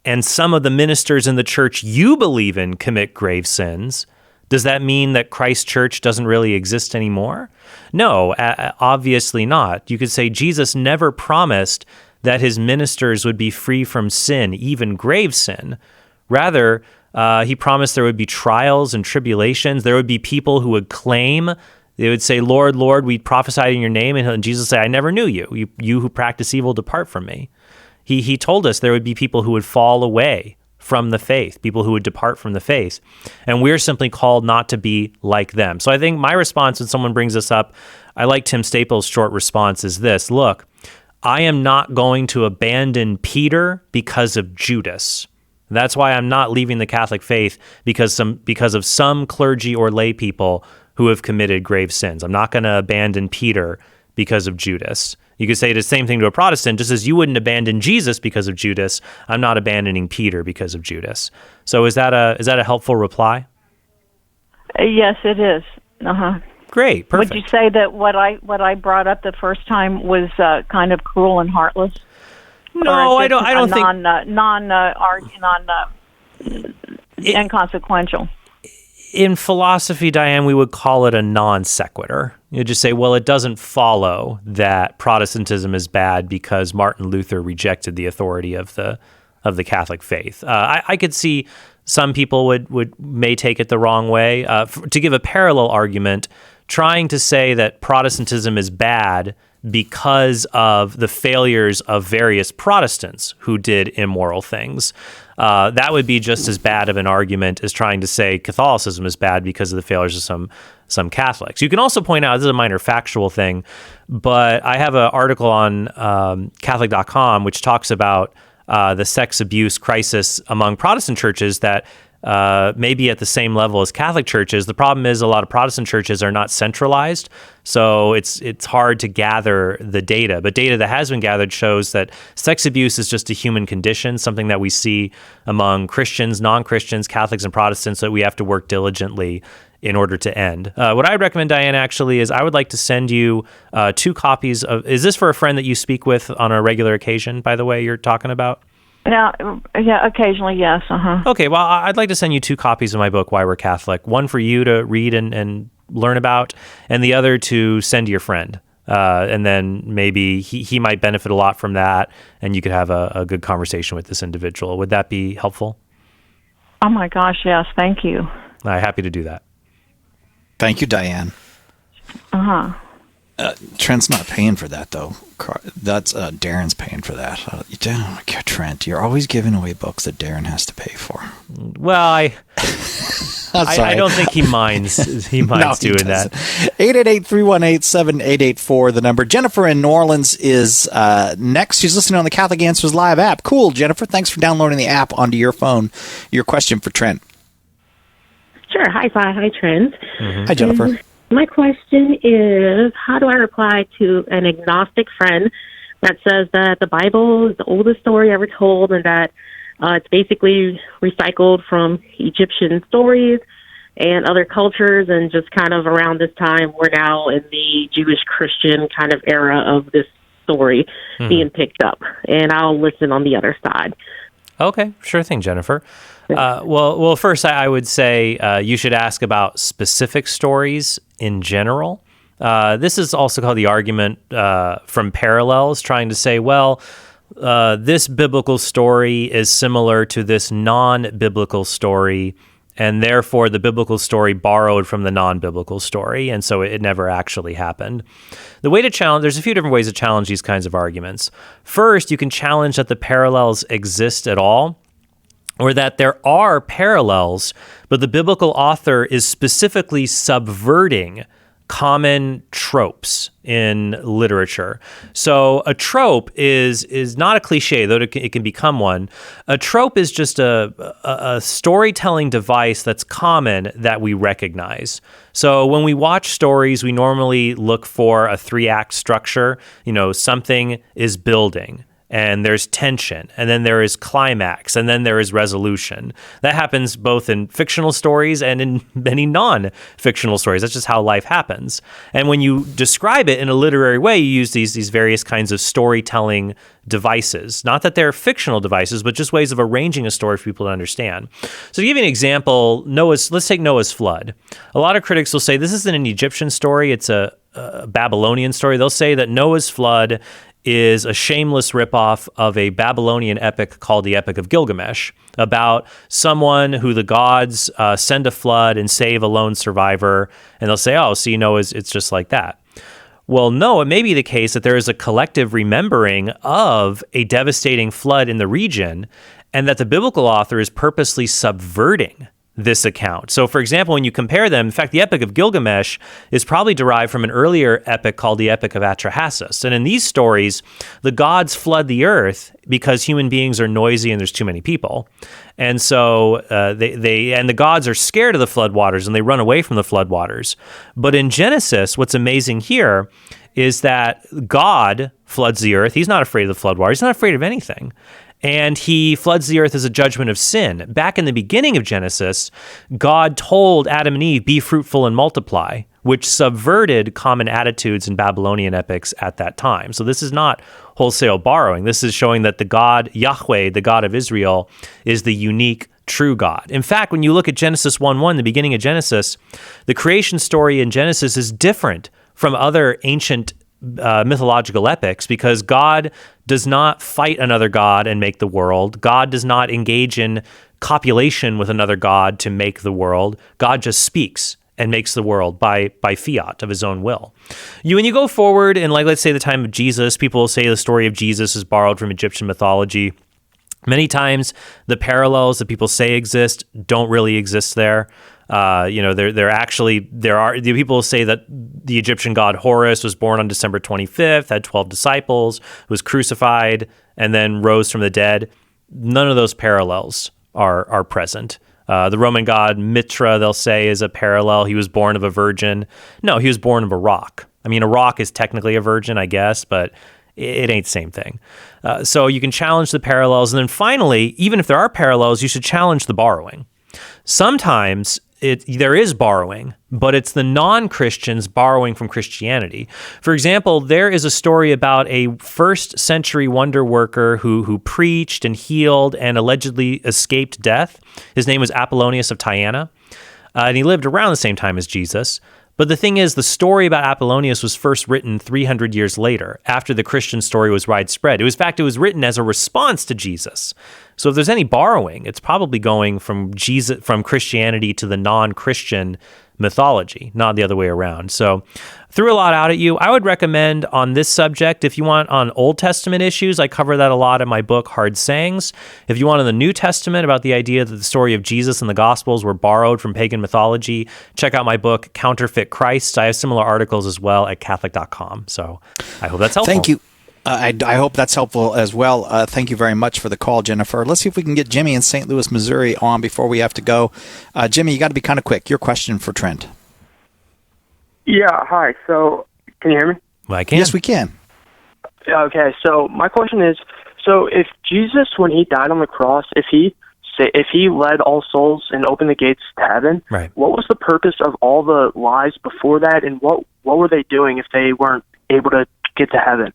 and some of the ministers in the church you believe in commit grave sins, does that mean that Christ's church doesn't really exist anymore? No, obviously not. You could say Jesus never promised that his ministers would be free from sin, even grave sin. Rather, he promised there would be trials and tribulations. There would be people who would claim, they would say, Lord, Lord, we prophesied in your name. And Jesus would say, I never knew you. You who practice evil, depart from me. He told us there would be people who would fall away from the faith, people who would depart from the faith. And we're simply called not to be like them. So I think my response when someone brings this up, I like Tim Staples' short response is this: look, I am not going to abandon Peter because of Judas. That's why I'm not leaving the Catholic faith because of some clergy or lay people who have committed grave sins. I'm not going to abandon Peter because of Judas. You could say the same thing to a Protestant, just as you wouldn't abandon Jesus because of Judas. I'm not abandoning Peter because of Judas. So is that a helpful reply? Yes, it is. Great, perfect. Would you say that what I brought up the first time was kind of cruel and heartless? No, I don't think inconsequential. In philosophy, Diane, we would call it a non sequitur. You just say, well, it doesn't follow that Protestantism is bad because Martin Luther rejected the authority of the Catholic faith. I could see some people may take it the wrong way. To give a parallel argument, trying to say that Protestantism is bad because of the failures of various Protestants who did immoral things. That would be just as bad of an argument as trying to say Catholicism is bad because of the failures of some Catholics. You can also point out, this is a minor factual thing, but I have an article on Catholic.com which talks about the sex abuse crisis among Protestant churches that may be at the same level as Catholic churches. The problem is a lot of Protestant churches are not centralized, so it's hard to gather the data. But data that has been gathered shows that sex abuse is just a human condition, something that we see among Christians, non-Christians, Catholics, and Protestants that we have to work diligently in order to end. What I would recommend, Diane, actually, is I would like to send you 2 copies of... Is this for a friend that you speak with on a regular occasion, by the way, you're talking about? Yeah, occasionally, yes. Okay, well, I'd like to send you 2 copies of my book, Why We're Catholic. One for you to read and learn about, and the other to send to your friend. And then maybe he might benefit a lot from that, and you could have a good conversation with this individual. Would that be helpful? Oh, my gosh, yes. Thank you. I'm happy to do that. Thank you, Diane. Trent's not paying for that, though. That's Darren's paying for that. Trent, you're always giving away books that Darren has to pay for. Well, I don't think he minds. He minds doing that. 888-318-7884, the number. Jennifer in New Orleans is next. She's listening on the Catholic Answers Live app. Cool, Jennifer. Thanks for downloading the app onto your phone. Your question for Trent. Sure. Hi, Trent. Hi, Jennifer. My question is, how do I reply to an agnostic friend that says that the Bible is the oldest story ever told and that it's basically recycled from Egyptian stories and other cultures, and just kind of around this time we're now in the Jewish-Christian kind of era of this story being picked up, and I'll listen on the other side. Okay, sure thing, Jennifer. Well, first I would say you should ask about specific stories in general. This is also called the argument from parallels, trying to say, well, this biblical story is similar to this non-biblical story, and therefore the biblical story borrowed from the non-biblical story, and so it never actually happened. The way to challenge, there's a few different ways to challenge these kinds of arguments. First, you can challenge that the parallels exist at all, or that there are parallels, but the biblical author is specifically subverting common tropes in literature. So a trope is not a cliche, though it can become one. A trope is just a storytelling device that's common that we recognize. So when we watch stories, we normally look for a 3-act structure. Something is building, and there's tension, and then there is climax, and then there is resolution. That happens both in fictional stories and in many non-fictional stories. That's just how life happens. And when you describe it in a literary way, you use these various kinds of storytelling devices. Not that they're fictional devices, but just ways of arranging a story for people to understand. So to give you an example, let's take Noah's flood. A lot of critics will say this isn't an Egyptian story, it's a Babylonian story. They'll say that Noah's flood is a shameless ripoff of a Babylonian epic called the Epic of Gilgamesh, about someone who the gods send a flood and save a lone survivor, and they'll say, oh, so it's just like that. Well, no, it may be the case that there is a collective remembering of a devastating flood in the region, and that the biblical author is purposely subverting this account. So, for example, when you compare them, in fact, the Epic of Gilgamesh is probably derived from an earlier epic called the Epic of Atrahasis. And in these stories, the gods flood the earth because human beings are noisy and there's too many people. And so the gods are scared of the floodwaters and they run away from the floodwaters. But in Genesis, what's amazing here is that God floods the earth. He's not afraid of the floodwaters. He's not afraid of anything. And he floods the earth as a judgment of sin. Back in the beginning of Genesis, God told Adam and Eve, be fruitful and multiply, which subverted common attitudes in Babylonian epics at that time. So this is not wholesale borrowing. This is showing that the God, Yahweh, the God of Israel, is the unique true God. In fact, when you look at Genesis 1:1, the beginning of Genesis, the creation story in Genesis is different from other ancient mythological epics because God does not fight another god and make the world. God does not engage in copulation with another god to make the world. God just speaks and makes the world by fiat of his own will. When you go forward and, like, let's say the time of Jesus, people will say the story of Jesus is borrowed from Egyptian mythology. Many times the parallels that people say exist don't really exist there. There are people say that the Egyptian god Horus was born on December 25th, had 12 disciples, was crucified, and then rose from the dead. None of those parallels are present. The Roman god Mitra, they'll say, is a parallel. He was born of a virgin. No, he was born of a rock. I mean, a rock is technically a virgin, I guess, but it ain't the same thing. So you can challenge the parallels. And then finally, even if there are parallels, you should challenge the borrowing. Sometimes there is borrowing, but it's the non-Christians borrowing from Christianity. For example, there is a story about a first century wonder worker who preached and healed and allegedly escaped death. His name was Apollonius of Tyana, and he lived around the same time as Jesus. But the thing is, the story about Apollonius was first written 300 years later, after the Christian story was widespread. It was written as a response to Jesus. So if there's any borrowing, it's probably going from Christianity to the non-Christian mythology, not the other way around. So threw a lot out at you. I would recommend on this subject, if you want on Old Testament issues, I cover that a lot in my book, Hard Sayings. If you want on the New Testament about the idea that the story of Jesus and the Gospels were borrowed from pagan mythology, check out my book, Counterfeit Christ. I have similar articles as well at Catholic.com. So I hope that's helpful. Thank you. I hope that's helpful as well. Thank you very much for the call, Jennifer. Let's see if we can get Jimmy in St. Louis, Missouri on before we have to go. Jimmy, you got to be kind of quick. Your question for Trent. Yeah, hi. So, can you hear me? Well, I can. Yes, we can. Okay, so my question is, so if Jesus, when he died on the cross, if he led all souls and opened the gates to heaven, right, what was the purpose of all the lies before that, and what were they doing if they weren't able to get to heaven?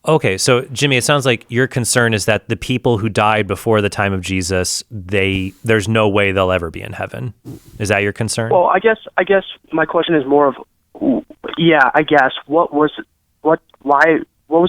Okay, so Jimmy, it sounds like your concern is that the people who died before the time of Jesus, there's no way they'll ever be in heaven. Is that your concern? Well, I guess my question is more of, I guess what was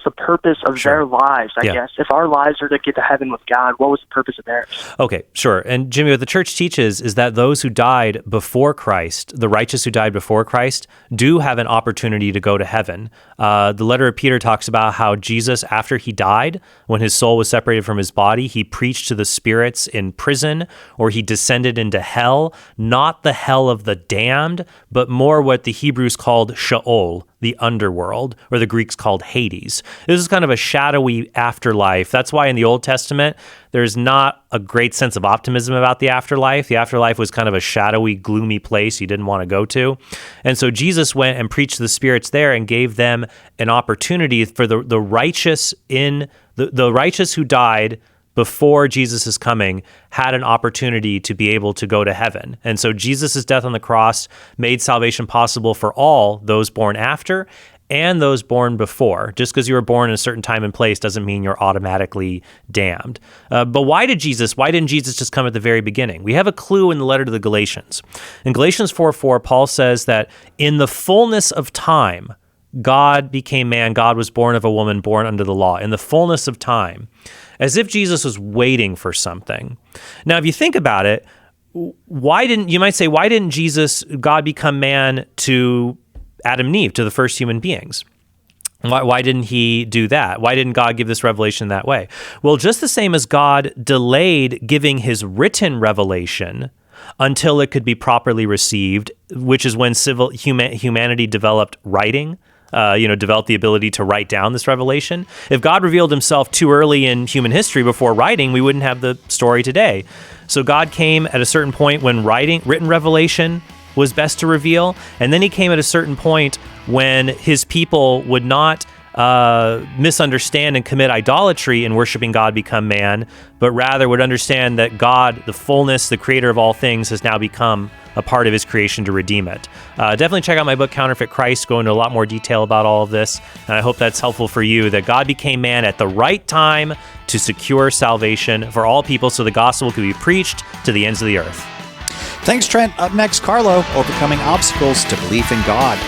the purpose of their lives? I guess if our lives are to get to heaven with God, what was the purpose of theirs? Okay, sure. And Jimmy, what the church teaches is that those who died before Christ, the righteous who died before Christ, do have an opportunity to go to heaven. The letter of Peter talks about how Jesus, after he died, when his soul was separated from his body, he preached to the spirits in prison, or he descended into hell, not the hell of the damned, but more what the Hebrews called Sheol, the underworld, or the Greeks called Hades. This is kind of a shadowy afterlife. That's why in the Old Testament, there's not a great sense of optimism about the afterlife. The afterlife was kind of a shadowy, gloomy place you didn't want to go to. And so Jesus went and preached to the spirits there and gave them an opportunity for the righteous the righteous who died before Jesus' coming had an opportunity to be able to go to heaven. And so Jesus' death on the cross made salvation possible for all those born after and those born before. Just because you were born in a certain time and place doesn't mean you're automatically damned. But why didn't Jesus just come at the very beginning? We have a clue in the letter to the Galatians. In Galatians 4:4, Paul says that in the fullness of time, God became man. God was born of a woman, born under the law. In the fullness of time, as if Jesus was waiting for something. Now, if you think about it, why didn't God become man to Adam and Eve, to the first human beings? Why didn't he do that? Why didn't God give this revelation that way? Well, just the same as God delayed giving his written revelation until it could be properly received, which is when humanity developed writing. Developed the ability to write down this revelation. If God revealed himself too early in human history before writing, we wouldn't have the story today. So God came at a certain point when written revelation was best to reveal, and then he came at a certain point when his people would not misunderstand and commit idolatry in worshiping God become man, but rather would understand that God, the fullness, the creator of all things, has now become a part of his creation to redeem it. Definitely check out my book, Counterfeit Christ, go into a lot more detail about all of this, and I hope that's helpful for you, that God became man at the right time to secure salvation for all people so the gospel could be preached to the ends of the earth. Thanks, Trent. Up next, Karlo, overcoming obstacles to belief in God.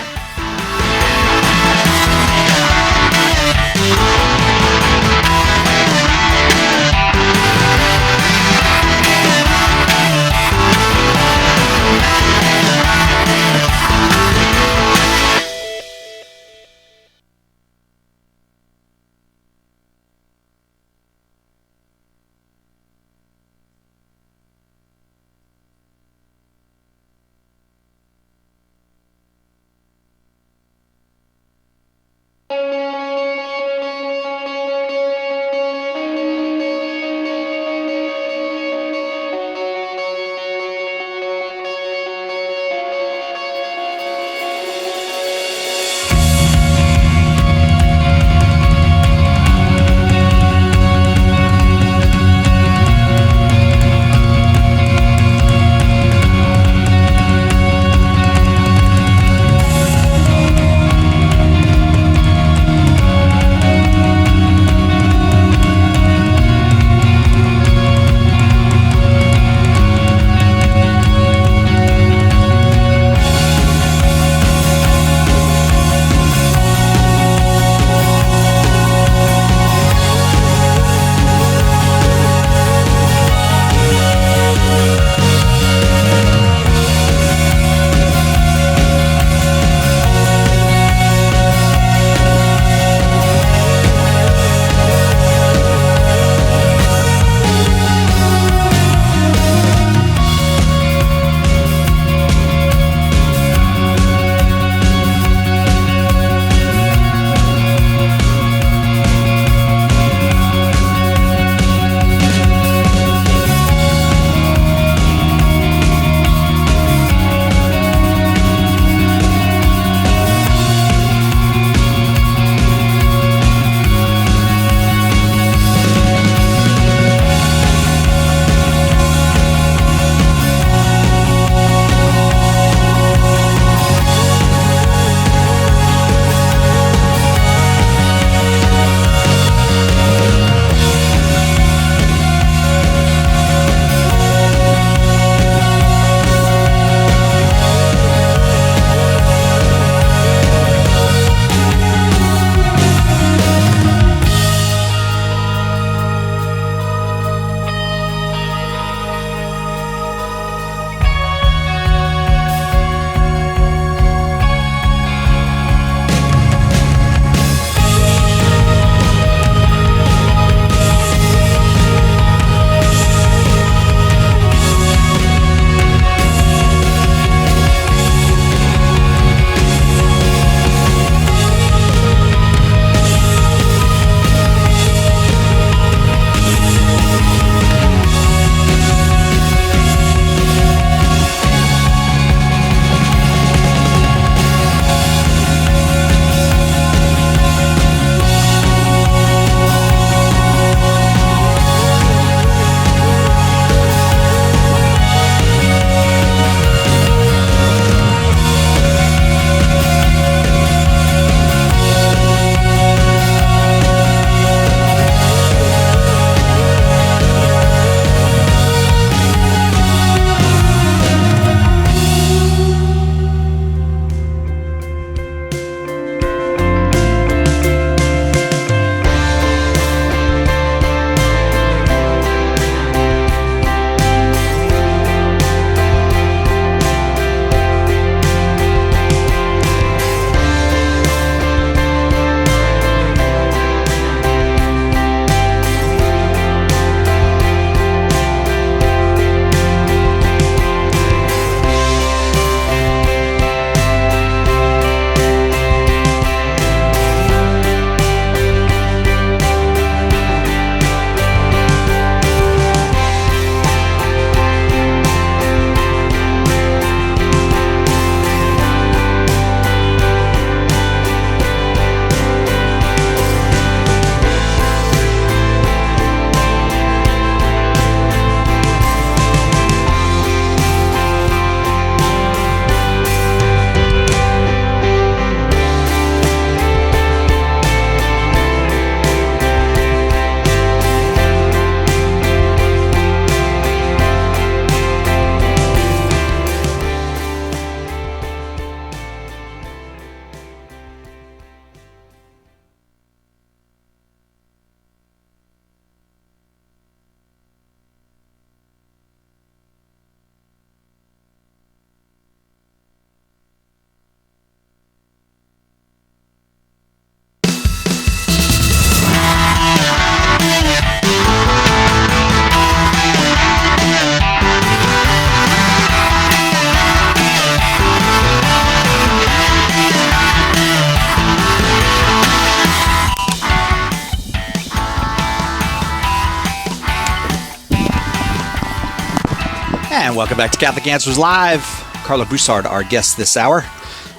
And welcome back to Catholic Answers Live. Karlo Broussard, our guest this hour.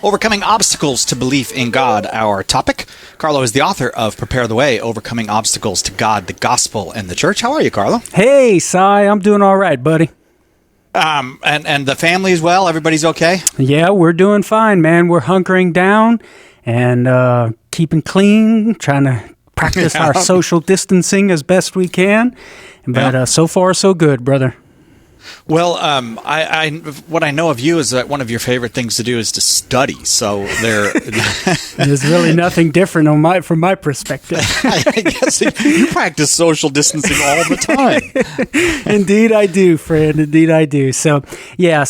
Overcoming Obstacles to Belief in God, our topic. Karlo is the author of Prepare the Way, Overcoming Obstacles to God, the Gospel, and the Church. How are you, Karlo? Hey, Cy, I'm doing all right, buddy. And the family as well? Everybody's okay? Yeah, we're doing fine, man. We're hunkering down and keeping clean, trying to practice our social distancing as best we can. But so far, so good, brother. Well, what I know of you is that one of your favorite things to do is to study. So there's really nothing different from my perspective. I guess you practice social distancing all the time. Indeed, I do, friend. Indeed, I do. So yeah,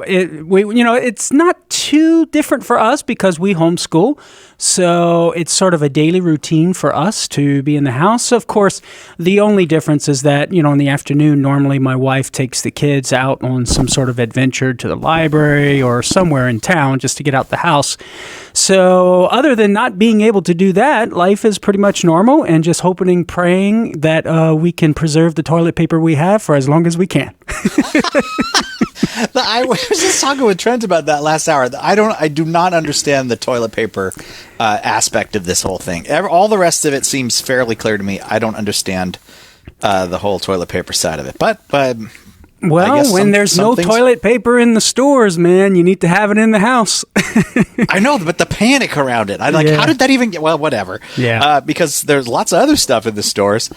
it's not too different for us because we homeschool. So it's sort of a daily routine for us to be in the house. Of course, the only difference is that, in the afternoon, normally my wife takes the kids out on some sort of adventure to the library or somewhere in town just to get out the house. So other than not being able to do that, life is pretty much normal and just hoping, praying that we can preserve the toilet paper we have for as long as we can. I was just talking with Trent about that last hour. I do not understand the toilet paper aspect of this whole thing. All the rest of it seems fairly clear to me. I don't understand the whole toilet paper side of it. But well, when there's no toilet paper in the stores, man, you need to have it in the house. I know, but the panic around it. How did that even get? Well, whatever. Yeah. Because there's lots of other stuff in the stores.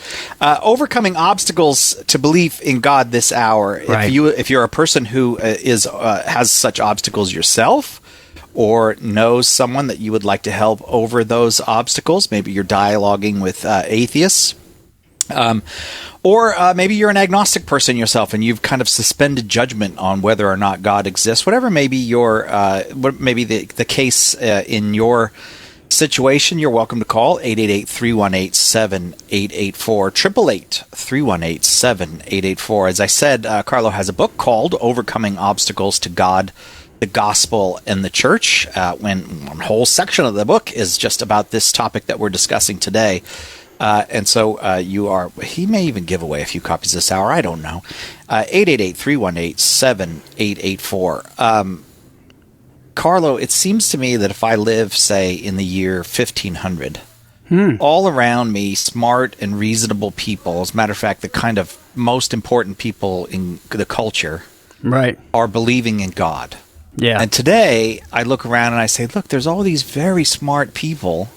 Overcoming obstacles to belief in God this hour. Right. If you're a person who has such obstacles yourself, or knows someone that you would like to help over those obstacles, maybe you're dialoguing with atheists. Or maybe you're an agnostic person yourself and you've kind of suspended judgment on whether or not God exists. Whatever may be the case in your situation, you're welcome to call 888-318-7884, 888-318-7884. As I said, Karlo has a book called Overcoming Obstacles to God, the Gospel, and the Church. When one whole section of the book is just about this topic that we're discussing today. And so he may even give away a few copies this hour. I don't know. 888-318-7884. Karlo, it seems to me that if I live, say, in the year 1500, all around me, smart and reasonable people, as a matter of fact, the kind of most important people in the culture, right, are believing in God. Yeah. And today, I look around and I say, look, there's all these very smart people,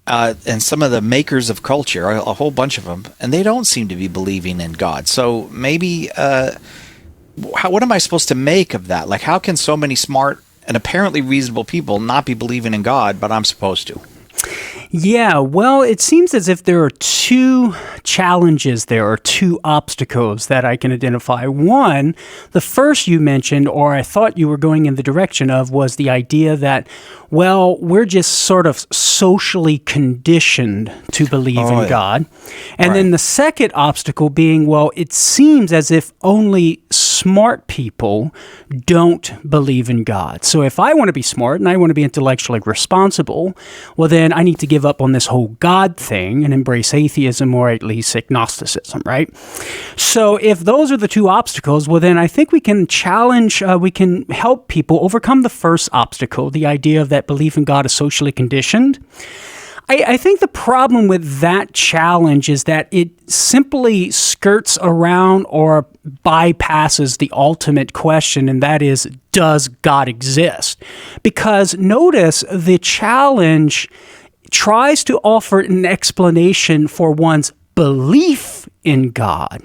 and some of the makers of culture, a whole bunch of them, and they don't seem to be believing in God. So maybe, what am I supposed to make of that? Like, how can so many smart and apparently reasonable people not be believing in God, but I'm supposed to? Yeah, well, it seems as if there are two challenges, there are two obstacles that I can identify. One, the first you mentioned, or I thought you were going in the direction of, was the idea that, well, we're just sort of socially conditioned to believe in God. And then the second obstacle being, well, it seems as if only smart people don't believe in God. So if I want to be smart and I want to be intellectually responsible, well, then I need to give up on this whole God thing and embrace atheism, or at least agnosticism, right? So if those are the two obstacles, well, then I think we can we can help people overcome the first obstacle, the idea of that belief in God is socially conditioned. I think the problem with that challenge is that it simply skirts around or bypasses the ultimate question, and that is, does God exist? Because notice the challenge tries to offer an explanation for one's belief in God.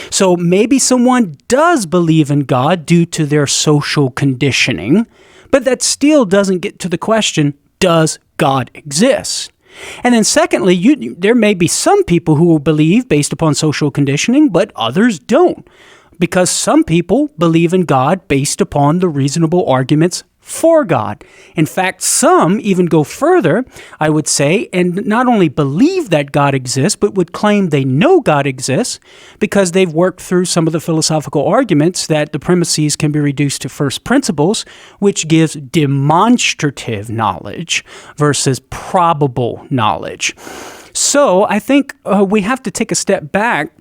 So maybe someone does believe in God due to their social conditioning, but that still doesn't get to the question, does God exist? And then secondly, there may be some people who will believe based upon social conditioning, but others don't, because some people believe in God based upon the reasonable arguments for God. In fact, some even go further, I would say, and not only believe that God exists, but would claim they know God exists because they've worked through some of the philosophical arguments that the premises can be reduced to first principles, which gives demonstrative knowledge versus probable knowledge. So I think we have to take a step back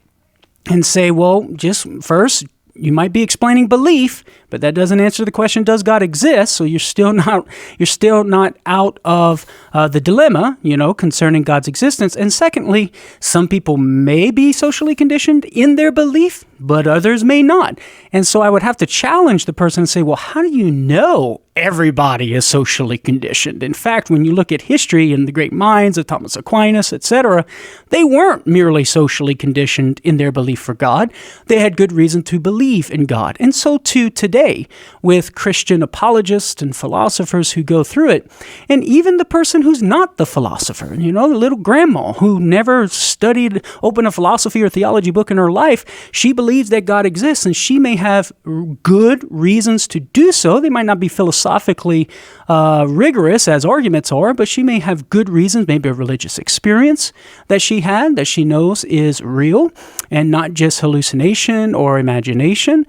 and say, well, just first, you might be explaining belief, but that doesn't answer the question, does God exist? So you're still not out of the dilemma, concerning God's existence. And secondly, some people may be socially conditioned in their belief, but others may not. And so I would have to challenge the person and say, well, how do you know everybody is socially conditioned? In fact, when you look at history and the great minds of Thomas Aquinas, etc., they weren't merely socially conditioned in their belief for God. They had good reason to believe in God. And so too today with Christian apologists and philosophers who go through it. And even the person who's not the philosopher, the little grandma who never opened a philosophy or theology book in her life, she believes that God exists, and she may have good reasons to do so. They might not be philosophically rigorous as arguments are, but she may have good reasons, maybe a religious experience that she had that she knows is real and not just hallucination or imagination.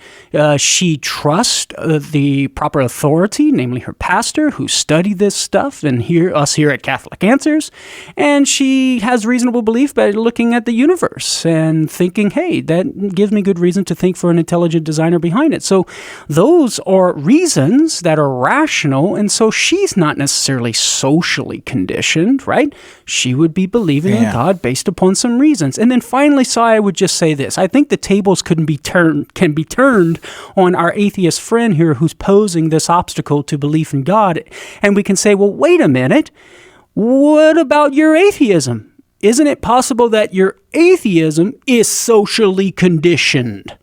She trusts the proper authority, namely her pastor, who studied this stuff, and us here at Catholic Answers. And she has reasonable belief by looking at the universe and thinking, hey, that gives me good reason to think for an intelligent designer behind it. So those are reasons that are rational, and so she's not necessarily socially conditioned, right? She would be believing in God based upon some reasons. And then finally, so I would just say this. I think the tables can be turned on our atheist friend here who's posing this obstacle to belief in God. And we can say, well, wait a minute. What about your atheism? Isn't it possible that your atheism is socially conditioned?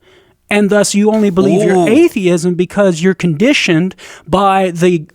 And thus you only believe your atheism because you're conditioned by the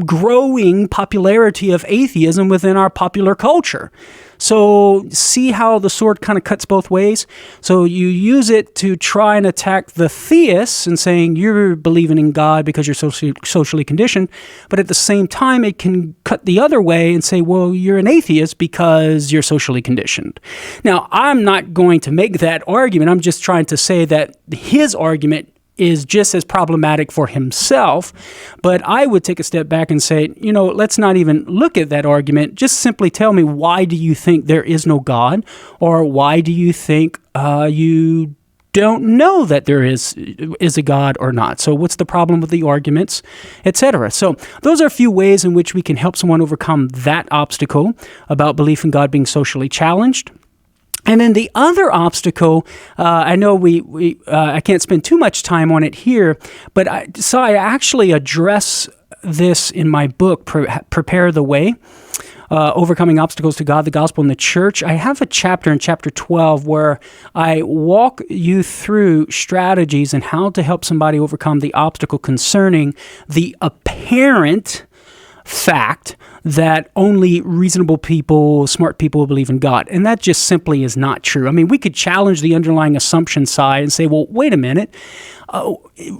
growing popularity of atheism within our popular culture. So see how the sword kind of cuts both ways? So you use it to try and attack the theists and saying you're believing in God because you're socially conditioned, but at the same time it can cut the other way and say, well, you're an atheist because you're socially conditioned. Now, I'm not going to make that argument. I'm just trying to say that his argument is just as problematic for himself, but I would take a step back and say, let's not even look at that argument. Just simply tell me, why do you think there is no God? Or why do you think you don't know that there is a God or not? So what's the problem with the arguments, etc.? So those are a few ways in which we can help someone overcome that obstacle about belief in God being socially challenged. And then the other obstacle, I know I can't spend too much time on it here, but I actually address this in my book, Prepare the Way, Overcoming Obstacles to God, the Gospel, and the Church. I have a chapter in chapter 12 where I walk you through strategies and how to help somebody overcome the obstacle concerning the apparent fact that only reasonable people, smart people believe in God. And that just simply is not true. I mean, we could challenge the underlying assumption side and say, well, wait a minute.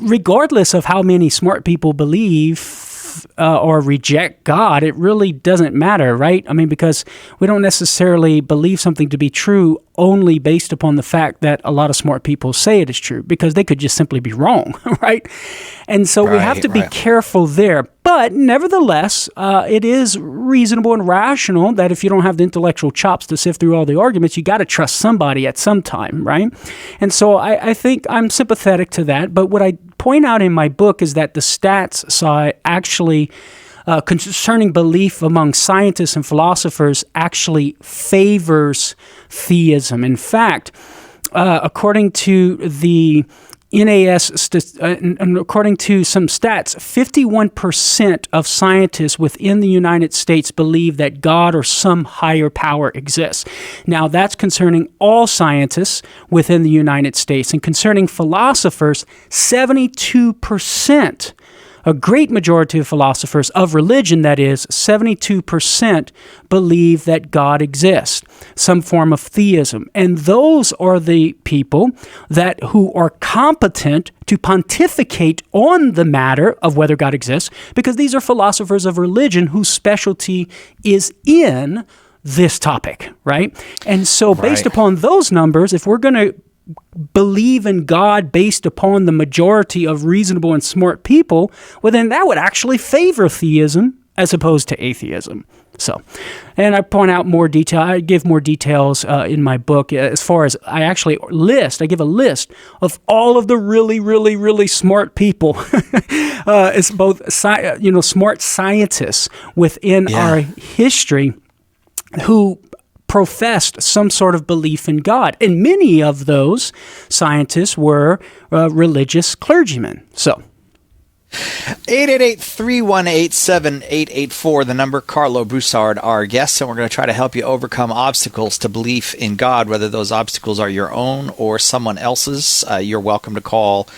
Regardless of how many smart people believe or reject God, it really doesn't matter, right? I mean, because we don't necessarily believe something to be true only based upon the fact that a lot of smart people say it is true, because they could just simply be wrong, right? And so we have to be careful there. But nevertheless, it is reasonable and rational that if you don't have the intellectual chops to sift through all the arguments, you got to trust somebody at some time, right? And so I think I'm sympathetic to that. But what I point out in my book is that the stats side actually concerning belief among scientists and philosophers actually favors theism. In fact, according to the NAS, and according to some stats, 51% of scientists within the United States believe that God or some higher power exists. Now, that's concerning all scientists within the United States. And concerning philosophers, 72%. A great majority of philosophers of religion, that is, 72% believe that God exists, some form of theism. And those are the people who are competent to pontificate on the matter of whether God exists, because these are philosophers of religion whose specialty is in this topic, right? And so based upon those numbers, if we're going to believe in God based upon the majority of reasonable and smart people, well, then that would actually favor theism as opposed to atheism. So, and I point out more detail. I give more details in my book as far as I actually give a list of all of the really, really, really smart people. It's both, smart scientists within our history who professed some sort of belief in God. And many of those scientists were religious clergymen. So, 888-318-7884, the number. Karlo Broussard, our guest, and we're going to try to help you overcome obstacles to belief in God, whether those obstacles are your own or someone else's. You're welcome to call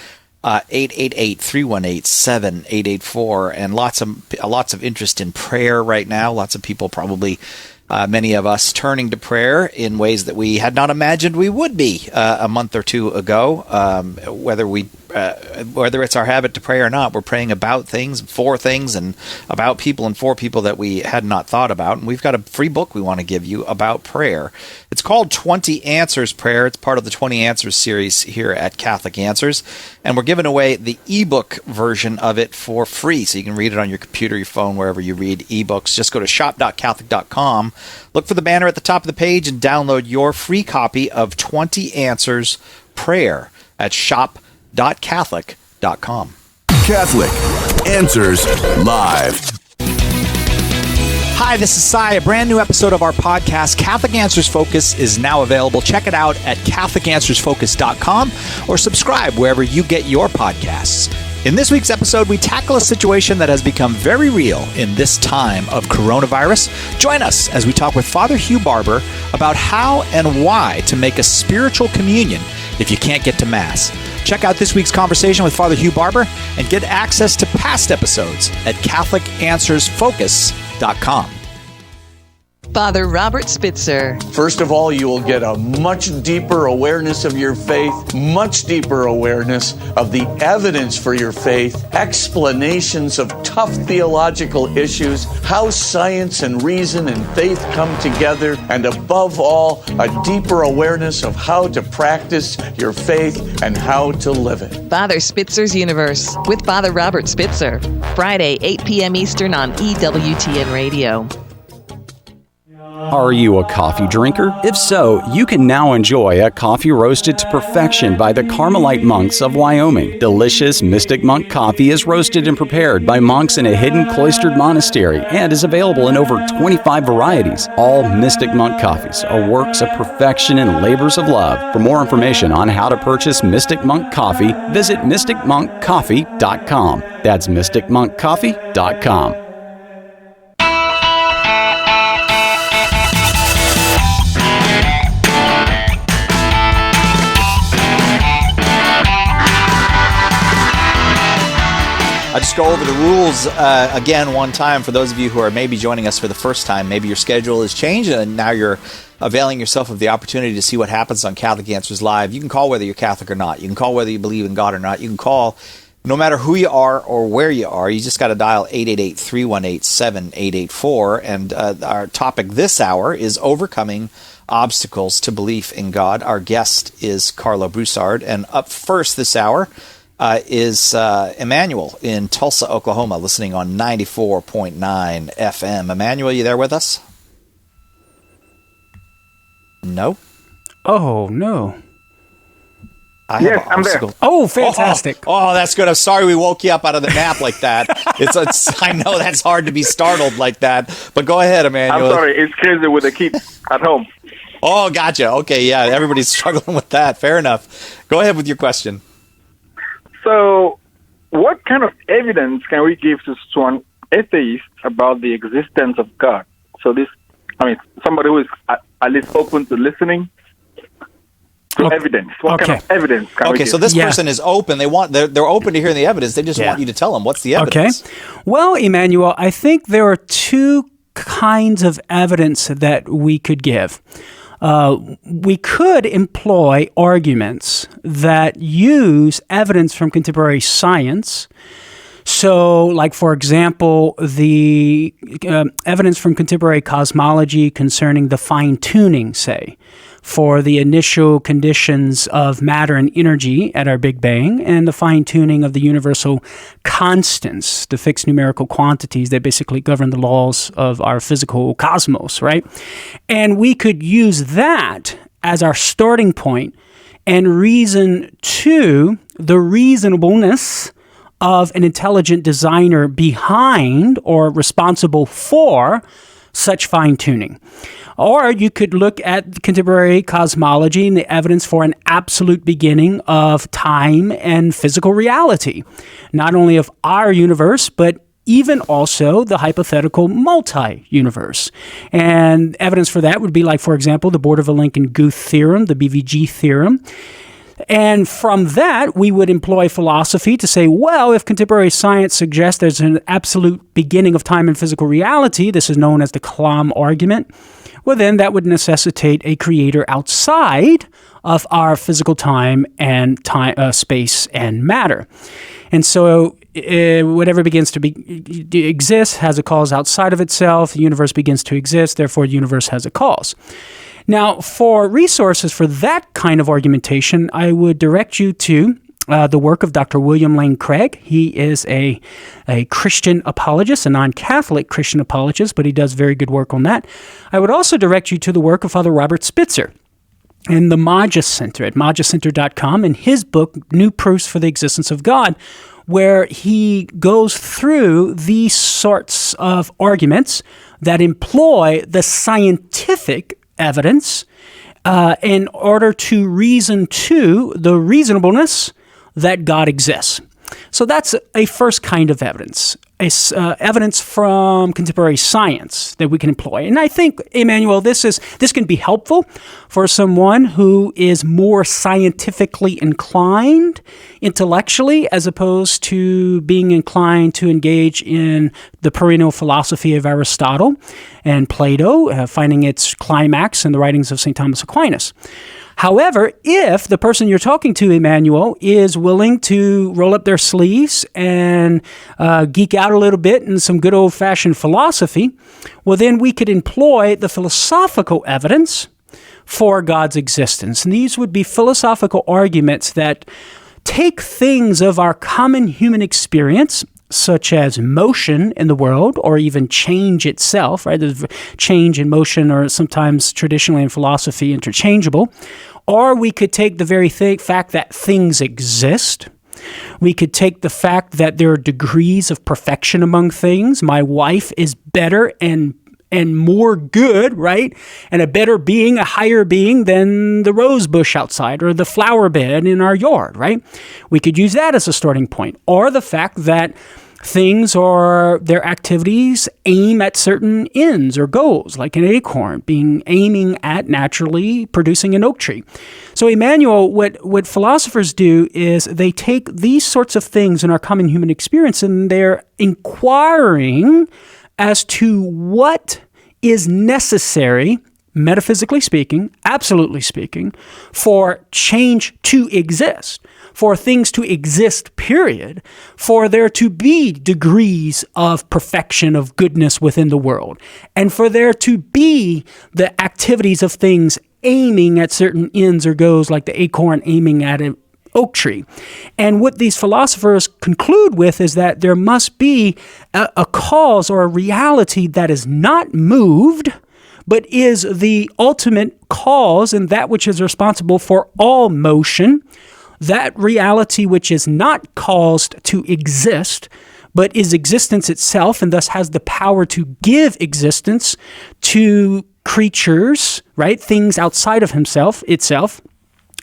888-318-7884, and lots of interest in prayer right now. Lots of people, probably many of us, turning to prayer in ways that we had not imagined we would be a month or two ago. Whether it's our habit to pray or not, we're praying about things, for things, and about people and for people that we had not thought about. And we've got a free book we want to give you about prayer. It's called 20 Answers Prayer. It's part of the 20 Answers series here at Catholic Answers. And we're giving away the ebook version of it for free. So you can read it on your computer, your phone, wherever you read ebooks. Just go to shop.catholic.com, look for the banner at the top of the page, and download your free copy of 20 Answers Prayer at shop.catholic.com. Catholic Answers Live. Hi, this is Cy. A brand new episode of our podcast, Catholic Answers Focus, is now available. Check it out at catholicanswersfocus.com or subscribe wherever you get your podcasts. In this week's episode, we tackle a situation that has become very real in this time of coronavirus. Join us as we talk with Father Hugh Barber about how and why to make a spiritual communion if you can't get to Mass. Check out this week's conversation with Father Hugh Barber and get access to past episodes at catholicanswersfocus.com. Father Robert Spitzer. First of all, you will get a much deeper awareness of your faith, much deeper awareness of the evidence for your faith, explanations of tough theological issues, how science and reason and faith come together, and above all, a deeper awareness of how to practice your faith and how to live it. Father Spitzer's Universe with Father Robert Spitzer. Friday, 8 p.m. Eastern on EWTN Radio. Are you a coffee drinker? If so, you can now enjoy a coffee roasted to perfection by the Carmelite monks of Wyoming. Delicious Mystic Monk coffee is roasted and prepared by monks in a hidden cloistered monastery and is available in over 25 varieties. All Mystic Monk coffees are works of perfection and labors of love. For more information on how to purchase Mystic Monk coffee, visit mysticmonkcoffee.com. That's mysticmonkcoffee.com. I'll just go over the rules again one time for those of you who are maybe joining us for the first time. Maybe your schedule has changed and now you're availing yourself of the opportunity to see what happens on Catholic Answers Live. You can call whether you're Catholic or not. You can call whether you believe in God or not. You can call no matter who you are or where you are. You just got to dial 888-318-7884. And our topic this hour is overcoming obstacles to belief in God. Our guest is Karlo Broussard. And up first this hour is Emmanuel in Tulsa, Oklahoma, listening on 94.9 FM. Emmanuel, you there with us? No? Oh, no. Yes, I'm there. Oh, fantastic. Oh, that's good. I'm sorry we woke you up out of the nap like that. I know that's hard to be startled like that, but go ahead, Emmanuel. I'm sorry. It's crazy with the kids at home. Oh, gotcha. Okay, yeah, everybody's struggling with that. Fair enough. Go ahead with your question. So, what kind of evidence can we give to an atheist about the existence of God? So somebody who is at least open to listening to evidence. What kind of evidence can we give? So this person is open. They're open to hearing the evidence. They just want you to tell them what's the evidence. Okay. Well, Emmanuel, I think there are two kinds of evidence that we could give. We could employ arguments that use evidence from contemporary science. So, like, for example, the evidence from contemporary cosmology concerning the fine-tuning, say, for the initial conditions of matter and energy at our Big Bang, and the fine-tuning of the universal constants, the fixed numerical quantities that basically govern the laws of our physical cosmos, right? And we could use that as our starting point and reason to the reasonableness of an intelligent designer behind or responsible for such fine-tuning. Or you could look at contemporary cosmology and the evidence for an absolute beginning of time and physical reality, not only of our universe, but even also the hypothetical multi-universe. And evidence for that would be like, for example, the Bordova-Lincoln-Guth theorem, the BVG theorem. And from that, we would employ philosophy to say, well, if contemporary science suggests there's an absolute beginning of time and physical reality, this is known as the Kalam argument, well, then that would necessitate a creator outside of our physical time and space and matter. And so whatever begins to exist has a cause outside of itself. The universe begins to exist, therefore the universe has a cause. Now, for resources for that kind of argumentation, I would direct you to the work of Dr. William Lane Craig. He is a Christian apologist, a non-Catholic Christian apologist, but he does very good work on that. I would also direct you to the work of Father Robert Spitzer in the Magis Center at magicenter.com in his book, New Proofs for the Existence of God, where he goes through these sorts of arguments that employ the scientific evidence in order to reason to the reasonableness that God exists. So that's a first kind of evidence, evidence from contemporary science that we can employ. And I think, Emmanuel, this can be helpful for someone who is more scientifically inclined intellectually, as opposed to being inclined to engage in the perennial philosophy of Aristotle and Plato, finding its climax in the writings of St. Thomas Aquinas. However, if the person you're talking to, Emmanuel, is willing to roll up their sleeves and geek out a little bit in some good old-fashioned philosophy, well, then we could employ the philosophical evidence for God's existence. And these would be philosophical arguments that take things of our common human experience, such as motion in the world, or even change itself, right? The change and motion are sometimes traditionally in philosophy interchangeable. Or we could take the very fact that things exist. We could take the fact that there are degrees of perfection among things. My wife is better and more good, right? And a better being, a higher being than the rose bush outside or the flower bed in our yard, right? We could use that as a starting point. Or the fact that things or their activities aim at certain ends or goals, like an acorn aiming at naturally producing an oak tree. So, Emmanuel, what philosophers do is they take these sorts of things in our common human experience and they're inquiring as to what is necessary, metaphysically speaking, absolutely speaking, for change to exist, for things to exist, period, for there to be degrees of perfection, of goodness within the world, and for there to be the activities of things aiming at certain ends or goals, like the acorn aiming at an oak tree. And what these philosophers conclude with is that there must be a cause or a reality that is not moved, but is the ultimate cause and that which is responsible for all motion, that reality which is not caused to exist, but is existence itself and thus has the power to give existence to creatures, right? Things outside of itself,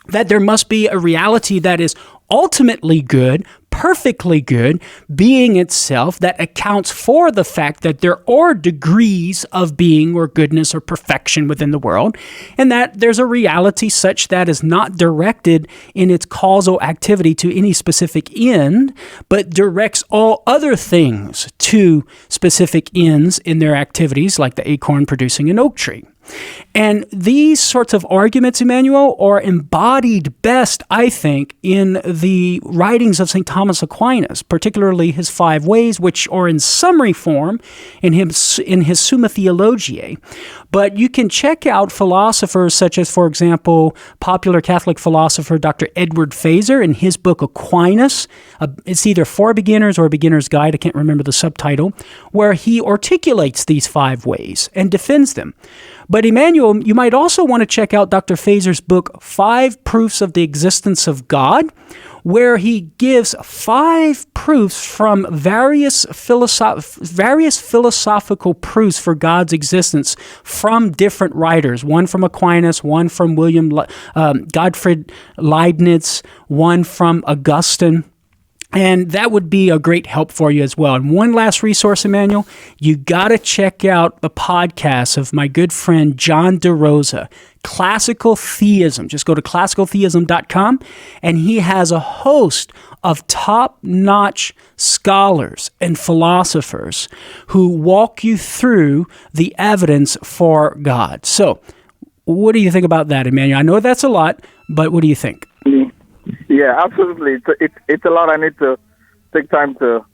that there must be a reality that is ultimately good, perfectly good, being itself, that accounts for the fact that there are degrees of being or goodness or perfection within the world, and that there's a reality such that is not directed in its causal activity to any specific end, but directs all other things to specific ends in their activities, like the acorn producing an oak tree. And these sorts of arguments, Emmanuel, are embodied best, I think, in the writings of St. Thomas Aquinas, particularly his 5 Ways, which are in summary form in his Summa Theologiae. But you can check out philosophers such as, for example, popular Catholic philosopher Dr. Edward Feser in his book Aquinas. It's either For Beginners or Beginner's Guide, I can't remember the subtitle, where he articulates these 5 ways and defends them. But Emmanuel, you might also want to check out Dr. Feser's book, 5 Proofs of the Existence of God, where he gives 5 proofs from various philosophical proofs for God's existence from different writers. One from Aquinas, one from Gottfried Leibniz, one from Augustine. And that would be a great help for you as well. And one last resource, Emmanuel, you got to check out the podcast of my good friend John DeRosa, Classical Theism. Just go to classicaltheism.com, and he has a host of top-notch scholars and philosophers who walk you through the evidence for God. So what do you think about that, Emmanuel? I know that's a lot, but what do you think? Yeah, absolutely. It's a lot. I need to take time to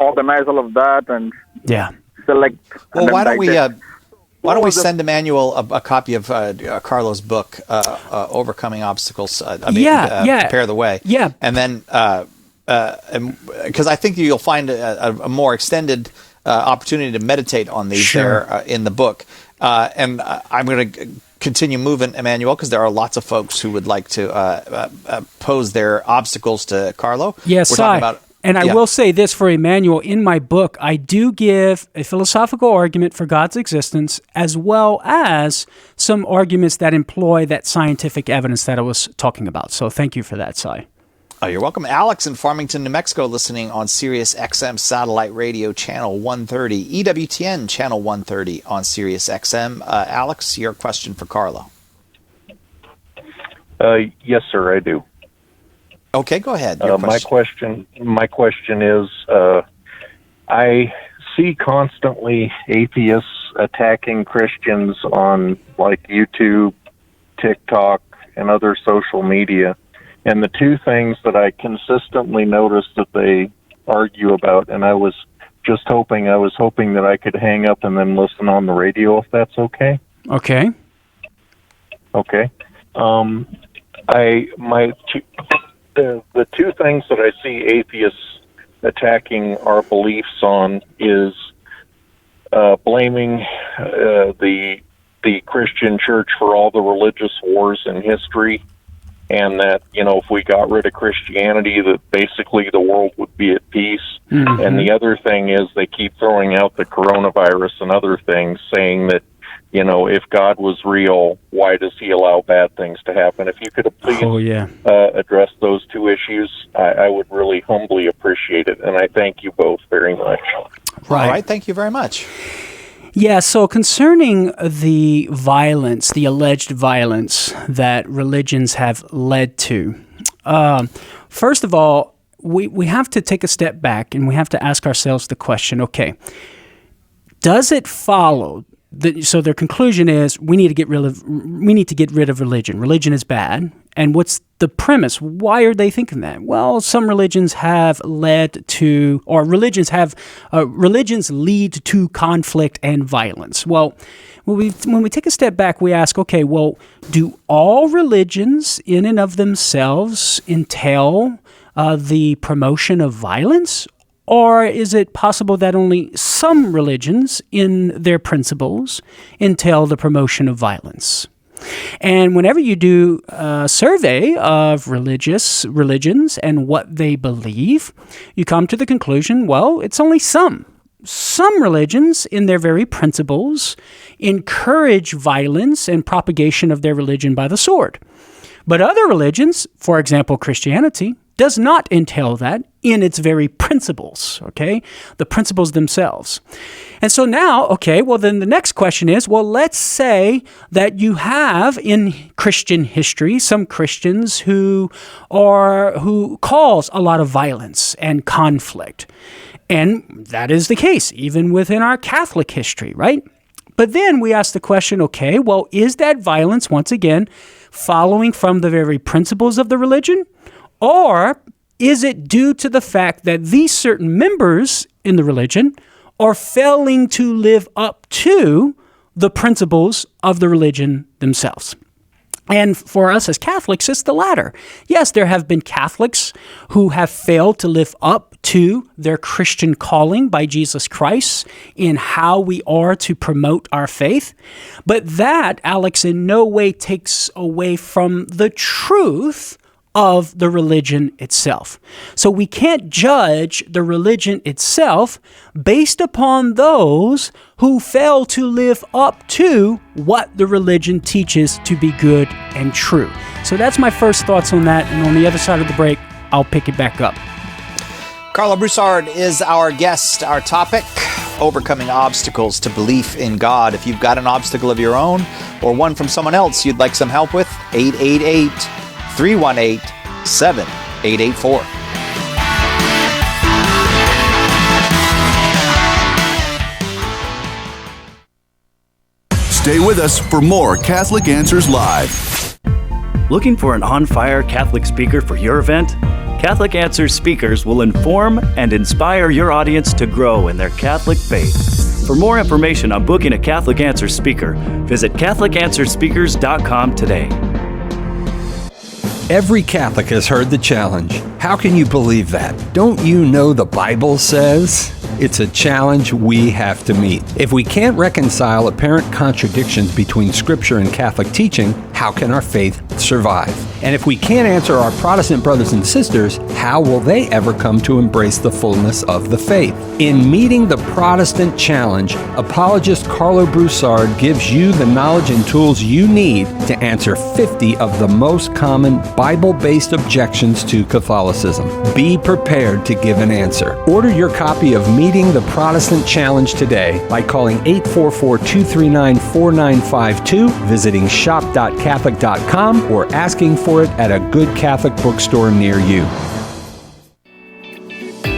organize all of that and select. Well, why don't we send Emmanuel a copy of Karlo's book, Overcoming Obstacles? Prepare the Way. Yeah, and then because I think you'll find a more extended opportunity to meditate on these there in the book. And I'm going to continue moving, Emmanuel, because there are lots of folks who would like to pose their obstacles to Karlo. Yes, I will say this for Emmanuel. In my book, I do give a philosophical argument for God's existence, as well as some arguments that employ that scientific evidence that I was talking about. So thank you for that, Sai. Oh, you're welcome. Alex in Farmington, New Mexico, listening on Sirius XM Satellite Radio Channel 130, EWTN Channel 130 on Sirius XM. Alex, your question for Karlo. Yes, sir, I do. Okay, go ahead. My question is, I see constantly atheists attacking Christians on like YouTube, TikTok, and other social media. And the 2 things that I consistently notice that they argue about, and I was hoping that I could hang up and then listen on the radio if that's okay. Okay. Okay. The 2 things that I see atheists attacking our beliefs on is blaming the Christian church for all the religious wars in history. And that, if we got rid of Christianity, that basically the world would be at peace. Mm-hmm. And the other thing is they keep throwing out the coronavirus and other things, saying that, if God was real, why does he allow bad things to happen? If you could please address those 2 issues, I would really humbly appreciate it. And I thank you both very much. Right. All right. Thank you very much. Yeah, so concerning the violence, the alleged violence that religions have led to, first of all, we have to take a step back and we have to ask ourselves the question, okay, does it follow? So their conclusion is we need to get rid of religion. Religion is bad. And what's the premise? Why are they thinking that? Well, some religions have led to, or religions lead to conflict and violence. Well, when we take a step back, we ask, okay, well, do all religions in and of themselves entail the promotion of violence? Or is it possible that only some religions in their principles entail the promotion of violence? And whenever you do a survey of religions and what they believe, you come to the conclusion, well, it's only some. Some religions, in their very principles, encourage violence and propagation of their religion by the sword. But other religions, for example, Christianity, does not entail that in its very principles, okay? The principles themselves. And so now, okay, well then the next question is, well, let's say that you have in Christian history some Christians who cause a lot of violence and conflict. And that is the case, even within our Catholic history, right? But then we ask the question, okay, well, is that violence, once again, following from the very principles of the religion? Or is it due to the fact that these certain members in the religion are failing to live up to the principles of the religion themselves? And for us as Catholics, it's the latter. Yes, there have been Catholics who have failed to live up to their Christian calling by Jesus Christ in how we are to promote our faith. But that, Alex, in no way takes away from the truth of the religion itself. So we can't judge the religion itself based upon those who fail to live up to what the religion teaches to be good and true. So that's my first thoughts on that. And on the other side of the break, I'll pick it back up. Karlo Broussard is our guest. Our topic, overcoming obstacles to belief in God. If you've got an obstacle of your own or one from someone else you'd like some help with, 888-318-7884. Stay with us for more Catholic Answers Live. Looking for an on-fire Catholic speaker for your event? Catholic Answers speakers will inform and inspire your audience to grow in their Catholic faith. For more information on booking a Catholic Answers speaker, visit CatholicAnswersSpeakers.com today. Every Catholic has heard the challenge. How can you believe that? Don't you know the Bible says? It's a challenge we have to meet. If we can't reconcile apparent contradictions between Scripture and Catholic teaching, how can our faith survive? And if we can't answer our Protestant brothers and sisters, how will they ever come to embrace the fullness of the faith? In meeting the Protestant challenge, apologist Karlo Broussard gives you the knowledge and tools you need to answer 50 of the most common Bible-based objections to Catholicism. Be prepared to give an answer. Order your copy of Meeting the Protestant Challenge today by calling 844-239-4952, visiting shop.catholic.com, or asking for it at a good Catholic bookstore near you.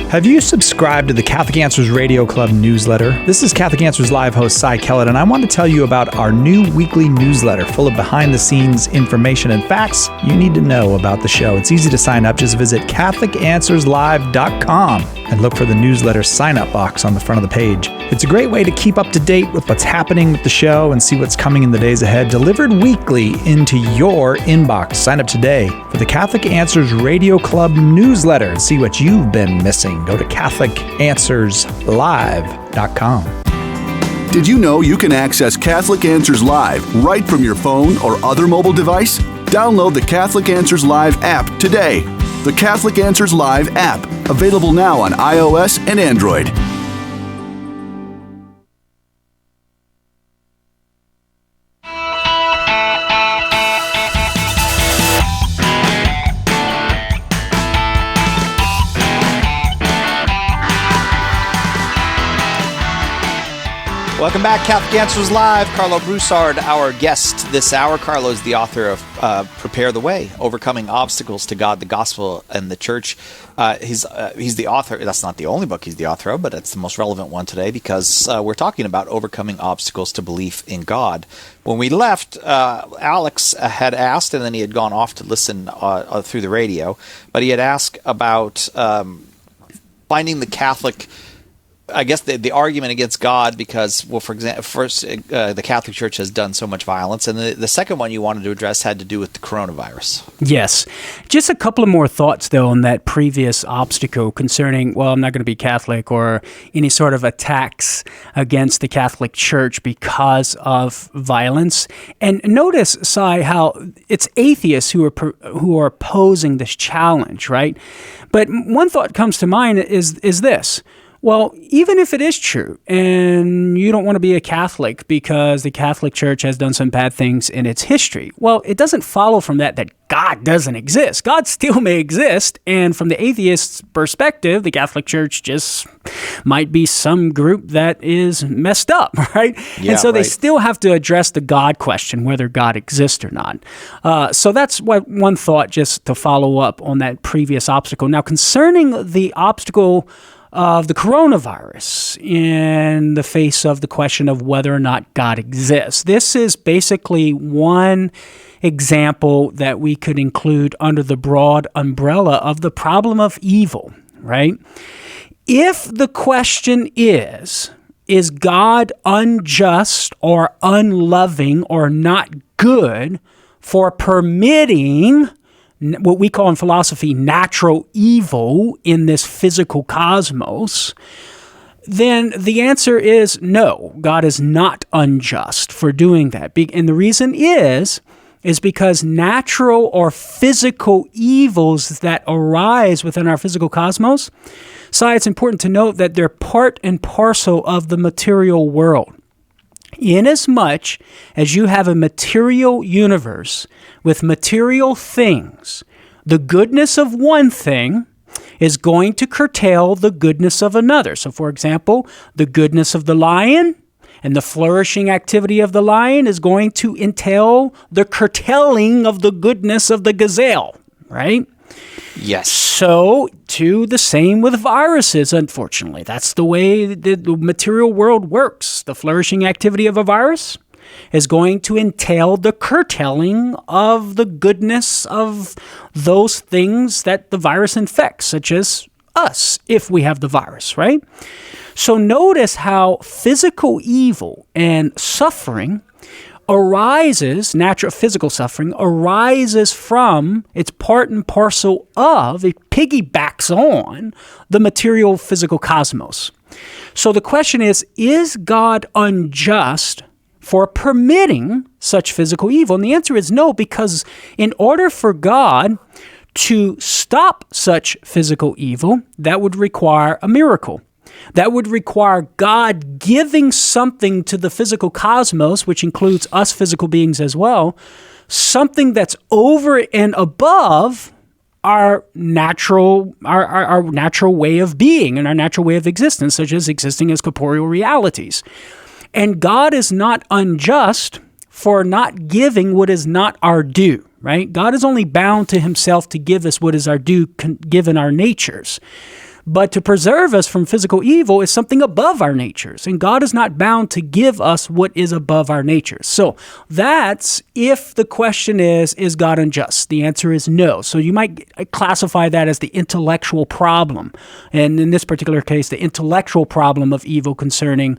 Have you subscribed to the Catholic Answers Radio Club newsletter? This is Catholic Answers Live host Cy Kellett, and I want to tell you about our new weekly newsletter full of behind-the-scenes information and facts you need to know about the show. It's easy to sign up. Just visit CatholicAnswersLive.com and look for the newsletter sign-up box on the front of the page. It's a great way to keep up to date with what's happening with the show and see what's coming in the days ahead, delivered weekly into your inbox. Sign up today for the Catholic Answers Radio Club newsletter and see what you've been missing. Go to CatholicAnswersLive.com. Did you know you can access Catholic Answers Live right from your phone or other mobile device? Download the Catholic Answers Live app today. The Catholic Answers Live app, available now on iOS and Android. Welcome back, Catholic Answers Live. Karlo Broussard, our guest this hour. Karlo is the author of Prepare the Way, Overcoming Obstacles to God, the Gospel, and the Church. He's the author. That's not the only book he's the author of, but it's the most relevant one today because we're talking about overcoming obstacles to belief in God. When we left, Alex had asked, and then he had gone off to listen through the radio, but he had asked about finding the Catholic, I guess the argument against God because, well, for example, first, the Catholic Church has done so much violence, and the second one you wanted to address had to do with the coronavirus. Yes. Just a couple of more thoughts, though, on that previous obstacle concerning, well, I'm not going to be Catholic, or any sort of attacks against the Catholic Church because of violence. And notice, Sai, how it's atheists who are posing this challenge, right? But one thought comes to mind is this. Well, even if it is true, and you don't want to be a Catholic because the Catholic Church has done some bad things in its history, well, it doesn't follow from that God doesn't exist. God still may exist, and from the atheist's perspective, the Catholic Church just might be some group that is messed up, right? Yeah, and so they right. still have to address the God question, whether God exists or not. So that's one thought, just to follow up on that previous obstacle. Now, concerning the obstacle of the coronavirus in the face of the question of whether or not God exists. This is basically one example that we could include under the broad umbrella of the problem of evil, right? If the question is God unjust or unloving or not good for permitting what we call in philosophy natural evil in this physical cosmos, then the answer is no, God is not unjust for doing that. And the reason is because natural or physical evils that arise within our physical cosmos, it's important to note that they're part and parcel of the material world. Inasmuch as you have a material universe with material things, the goodness of one thing is going to curtail the goodness of another. So, for example, the goodness of the lion and the flourishing activity of the lion is going to entail the curtailing of the goodness of the gazelle, right? Yes. So, too, the same with viruses, unfortunately. That's the way the material world works. The flourishing activity of a virus is going to entail the curtailing of the goodness of those things that the virus infects, such as us, if we have the virus, right? So notice how physical evil and suffering arises, natural physical suffering arises from, it's part and parcel of, it piggybacks on the material physical cosmos. So the question is God unjust for permitting such physical evil? And the answer is no, because in order for God to stop such physical evil, that would require a miracle. That would require God giving something to the physical cosmos, which includes us physical beings as well, something that's over and above our natural way of being and our natural way of existence, such as existing as corporeal realities. And God is not unjust for not giving what is not our due, right? God is only bound to himself to give us what is our due given our natures. But to preserve us from physical evil is something above our natures. And God is not bound to give us what is above our natures. So that's if the question is God unjust? The answer is no. So you might classify that as the intellectual problem. And in this particular case, the intellectual problem of evil concerning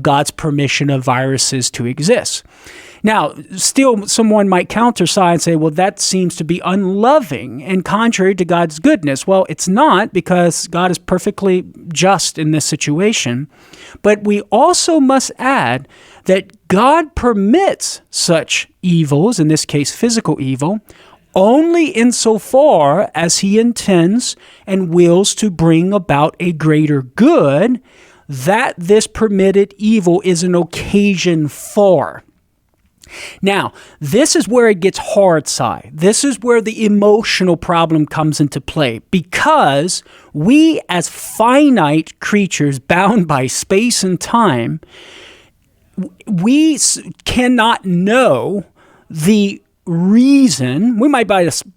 God's permission of viruses to exist. Now, still, someone might counterside and say, well, that seems to be unloving and contrary to God's goodness. Well, it's not, because God is perfectly just in this situation. But we also must add that God permits such evils, in this case physical evil, only insofar as he intends and wills to bring about a greater good that this permitted evil is an occasion for. Now, this is where it gets hard, Si. This is where the emotional problem comes into play, because we as finite creatures bound by space and time, we cannot know the reason. We might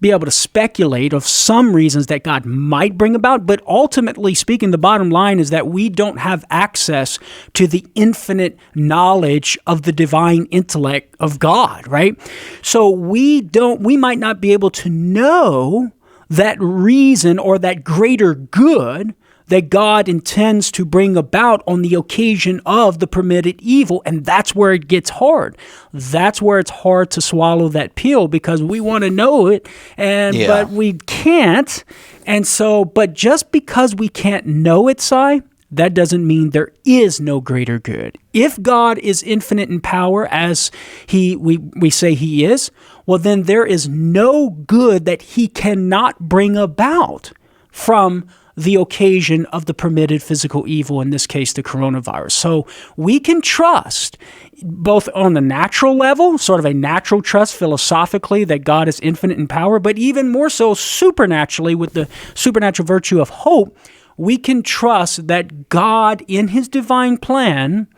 be able to speculate of some reasons that God might bring about, but ultimately speaking, the bottom line is that we don't have access to the infinite knowledge of the divine intellect of God, right? So we might not be able to know that reason or that greater good that God intends to bring about on the occasion of the permitted evil. And that's where it gets hard. That's where it's hard to swallow that pill, because we want to know it, but we can't. And so, but just because we can't know it, Si, that doesn't mean there is no greater good. If God is infinite in power, as we say he is, well, then there is no good that he cannot bring about from the occasion of the permitted physical evil, in this case, the coronavirus. So we can trust both on the natural level, sort of a natural trust philosophically that God is infinite in power, but even more so supernaturally with the supernatural virtue of hope, we can trust that God in his divine plan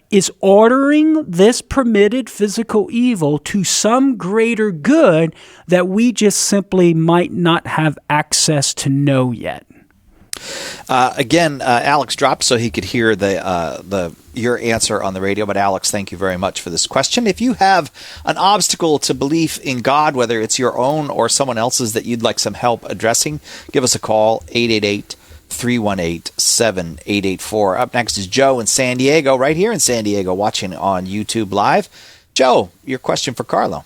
is ordering this permitted physical evil to some greater good that we just simply might not have access to know yet. Again, Alex dropped so he could hear your answer on the radio. But Alex, thank you very much for this question. If you have an obstacle to belief in God, whether it's your own or someone else's that you'd like some help addressing, give us a call, 888-318-7884. Up next is Joe in San Diego, right here in San Diego, watching on YouTube Live. Joe, your question for Karlo.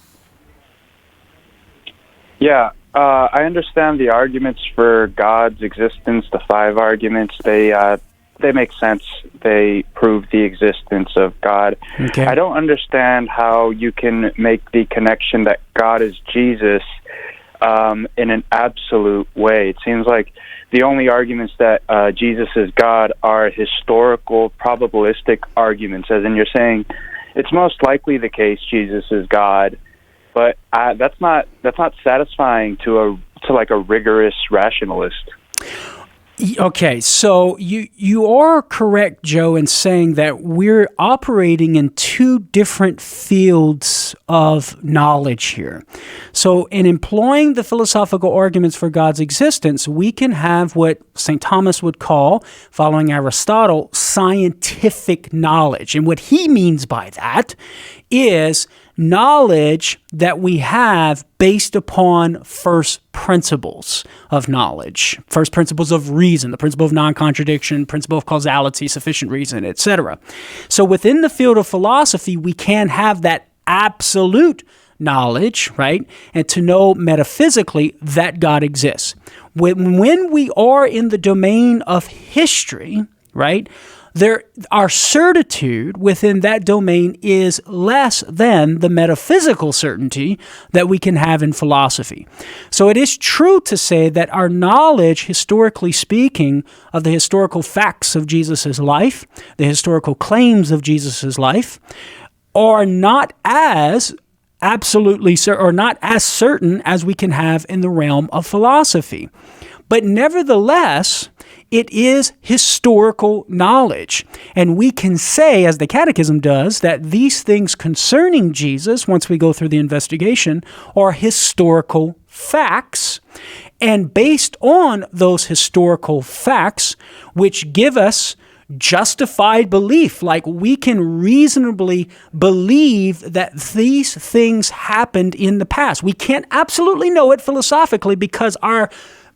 Yeah. I understand the arguments for God's existence, the 5 arguments. They make sense. They prove the existence of God. Okay. I don't understand how you can make the connection that God is Jesus in an absolute way. It seems like the only arguments that Jesus is God are historical, probabilistic arguments, as in you're saying it's most likely the case Jesus is God. But that's not satisfying to like a rigorous rationalist. Okay, so you are correct, Joe, in saying that we're operating in 2 different fields of knowledge here. So in employing the philosophical arguments for God's existence, we can have what St. Thomas would call, following Aristotle, scientific knowledge. And what he means by that is knowledge that we have based upon first principles of knowledge, first principles of reason, the principle of non-contradiction, principle of causality, sufficient reason, etc. So within the field of philosophy, we can have that absolute knowledge, right? And to know metaphysically that God exists. When we are in the domain of history, right, our certitude within that domain is less than the metaphysical certainty that we can have in philosophy. So it is true to say that our knowledge, historically speaking, of the historical facts of Jesus' life, the historical claims of Jesus' life, are not as absolutely or not as certain as we can have in the realm of philosophy. But nevertheless, it is historical knowledge. And we can say, as the Catechism does, that these things concerning Jesus, once we go through the investigation, are historical facts. And based on those historical facts, which give us justified belief, like we can reasonably believe that these things happened in the past. We can't absolutely know it philosophically because our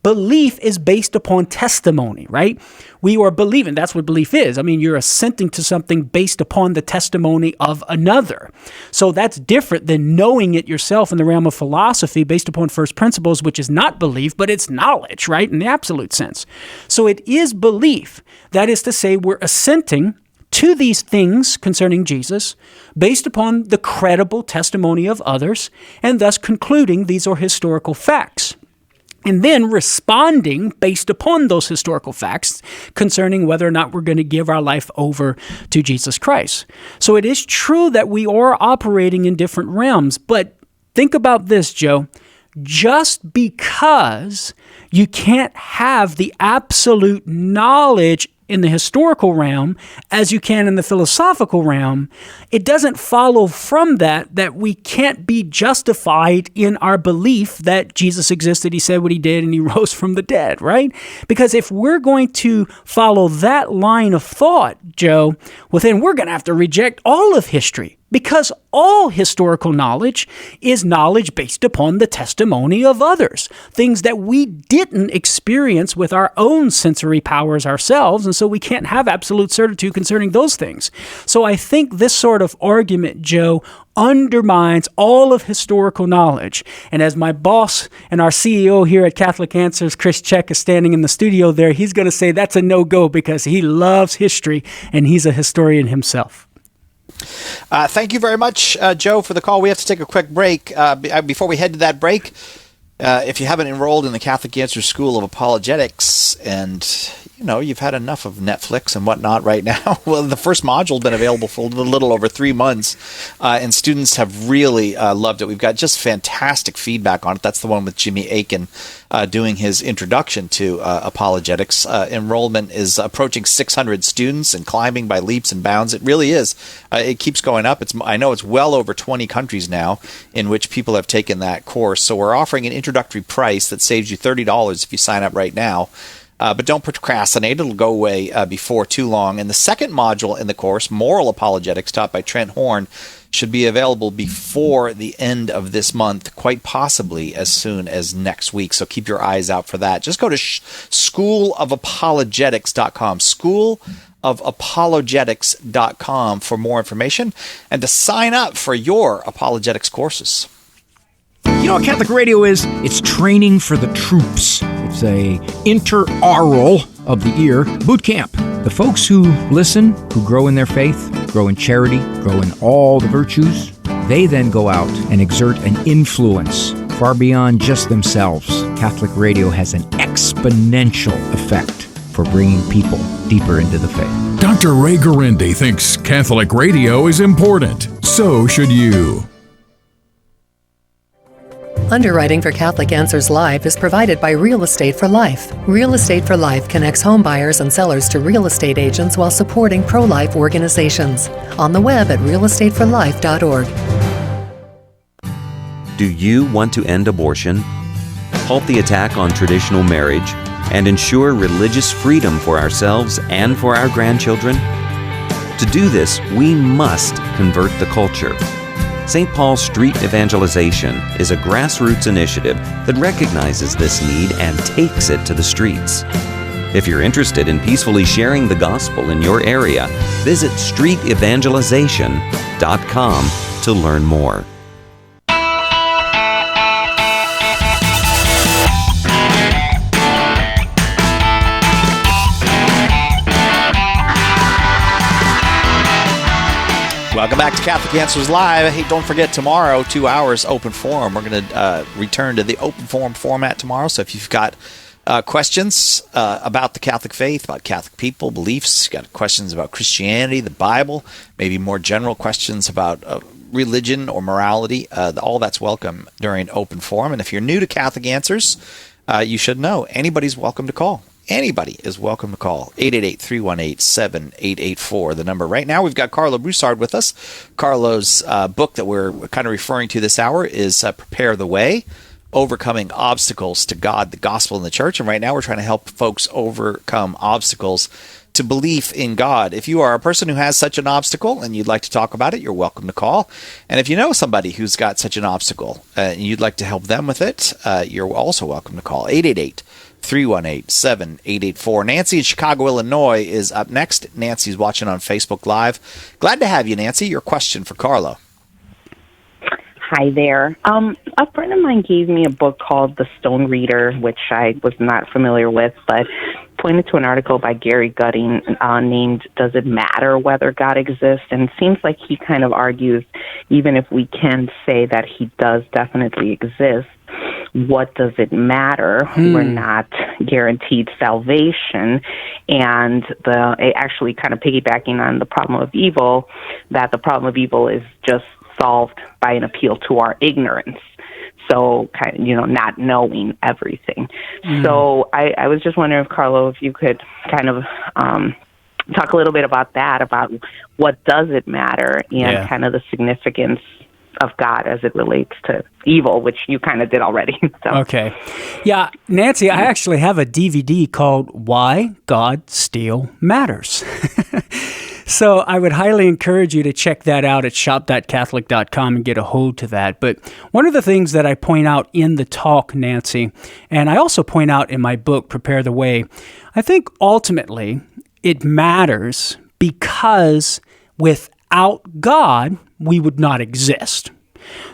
belief is based upon testimony, right? We are believing. That's what belief is. I mean, you're assenting to something based upon the testimony of another. So that's different than knowing it yourself in the realm of philosophy based upon first principles, which is not belief, but it's knowledge, right? In the absolute sense. So it is belief. That is to say, we're assenting to these things concerning Jesus based upon the credible testimony of others, and thus concluding these are historical facts. And then responding based upon those historical facts concerning whether or not we're going to give our life over to Jesus Christ. So it is true that we are operating in different realms, but think about this, Joe. Just because you can't have the absolute knowledge in the historical realm as you can in the philosophical realm, it doesn't follow from that we can't be justified in our belief that Jesus existed, he said what he did, and he rose from the dead, right? Because if we're going to follow that line of thought, Joe, well, then we're going to have to reject all of history. Because all historical knowledge is knowledge based upon the testimony of others, things that we didn't experience with our own sensory powers ourselves, and so we can't have absolute certitude concerning those things. So I think this sort of argument, Joe, undermines all of historical knowledge. And as my boss and our CEO here at Catholic Answers, Chris Check, is standing in the studio there, he's going to say that's a no-go because he loves history and he's a historian himself. Thank you very much, Joe, for the call. We have to take a quick break. Before we head to that break, if you haven't enrolled in the Catholic Answers School of Apologetics and you've had enough of Netflix and whatnot right now, well, the first module has been available for a little over 3 months, and students have really loved it. We've got just fantastic feedback on it. That's the one with Jimmy Aiken doing his introduction to apologetics. Enrollment is approaching 600 students and climbing by leaps and bounds. It really is. It keeps going up. I know it's well over 20 countries now in which people have taken that course. So we're offering an introductory price that saves you $30 if you sign up right now. But don't procrastinate. It'll go away before too long. And the second module in the course, Moral Apologetics, taught by Trent Horn, should be available before the end of this month, quite possibly as soon as next week. So keep your eyes out for that. Just go to schoolofapologetics.com, schoolofapologetics.com for more information and to sign up for your apologetics courses. You know what Catholic radio is? It's training for the troops. It's a interaural of the ear boot camp. The folks who listen, who grow in their faith, grow in charity, grow in all the virtues, they then go out and exert an influence far beyond just themselves. Catholic radio has an exponential effect for bringing people deeper into the faith. Dr. Ray Guarendi thinks Catholic radio is important. So should you. Underwriting for Catholic Answers Live is provided by Real Estate for Life. Real Estate for Life connects home buyers and sellers to real estate agents while supporting pro-life organizations. On the web at realestateforlife.org. Do you want to end abortion, halt the attack on traditional marriage, and ensure religious freedom for ourselves and for our grandchildren? To do this, we must convert the culture. St. Paul Street Evangelization is a grassroots initiative that recognizes this need and takes it to the streets. If you're interested in peacefully sharing the gospel in your area, visit streetevangelization.com to learn more. Welcome back to Catholic Answers Live. Hey, don't forget, tomorrow, 2 hours, open forum. We're going to return to the open forum format tomorrow. So if you've got questions about the Catholic faith, about Catholic people, beliefs, got questions about Christianity, the Bible, maybe more general questions about religion or morality, all that's welcome during open forum. And if you're new to Catholic Answers, you should know anybody's welcome to call. Anybody is welcome to call. 888-318-7884, the number. Right now, we've got Karlo Broussard with us. Karlo's book that we're kind of referring to this hour is Prepare the Way, Overcoming Obstacles to God, the Gospel, and the Church. And right now, we're trying to help folks overcome obstacles to belief in God. If you are a person who has such an obstacle and you'd like to talk about it, you're welcome to call. And if you know somebody who's got such an obstacle and you'd like to help them with it, you're also welcome to call. 888-318-7884. Nancy in Chicago, Illinois is up next. Nancy's watching on Facebook Live. Glad to have you, Nancy. Your question for Karlo. Hi there. A friend of mine gave me a book called The Stone Reader, which I was not familiar with, but pointed to an article by Gary Gutting named Does It Matter Whether God Exists? And it seems like he kind of argues, even if we can say that he does definitely exist, what does it matter? We're not guaranteed salvation. And actually kind of piggybacking on the problem of evil, that the problem of evil is just solved by an appeal to our ignorance. So, not knowing everything. So I was just wondering, if Karlo, if you could kind of talk a little bit about that, about what does it matter and kind of the significance of God as it relates to evil, which you kind of did already. So. Okay. Yeah, Nancy, I actually have a DVD called Why God Still Matters. So I would highly encourage you to check that out at shop.catholic.com and get a hold to that. But one of the things that I point out in the talk, Nancy, and I also point out in my book, Prepare the Way, I think ultimately it matters because without God, we would not exist.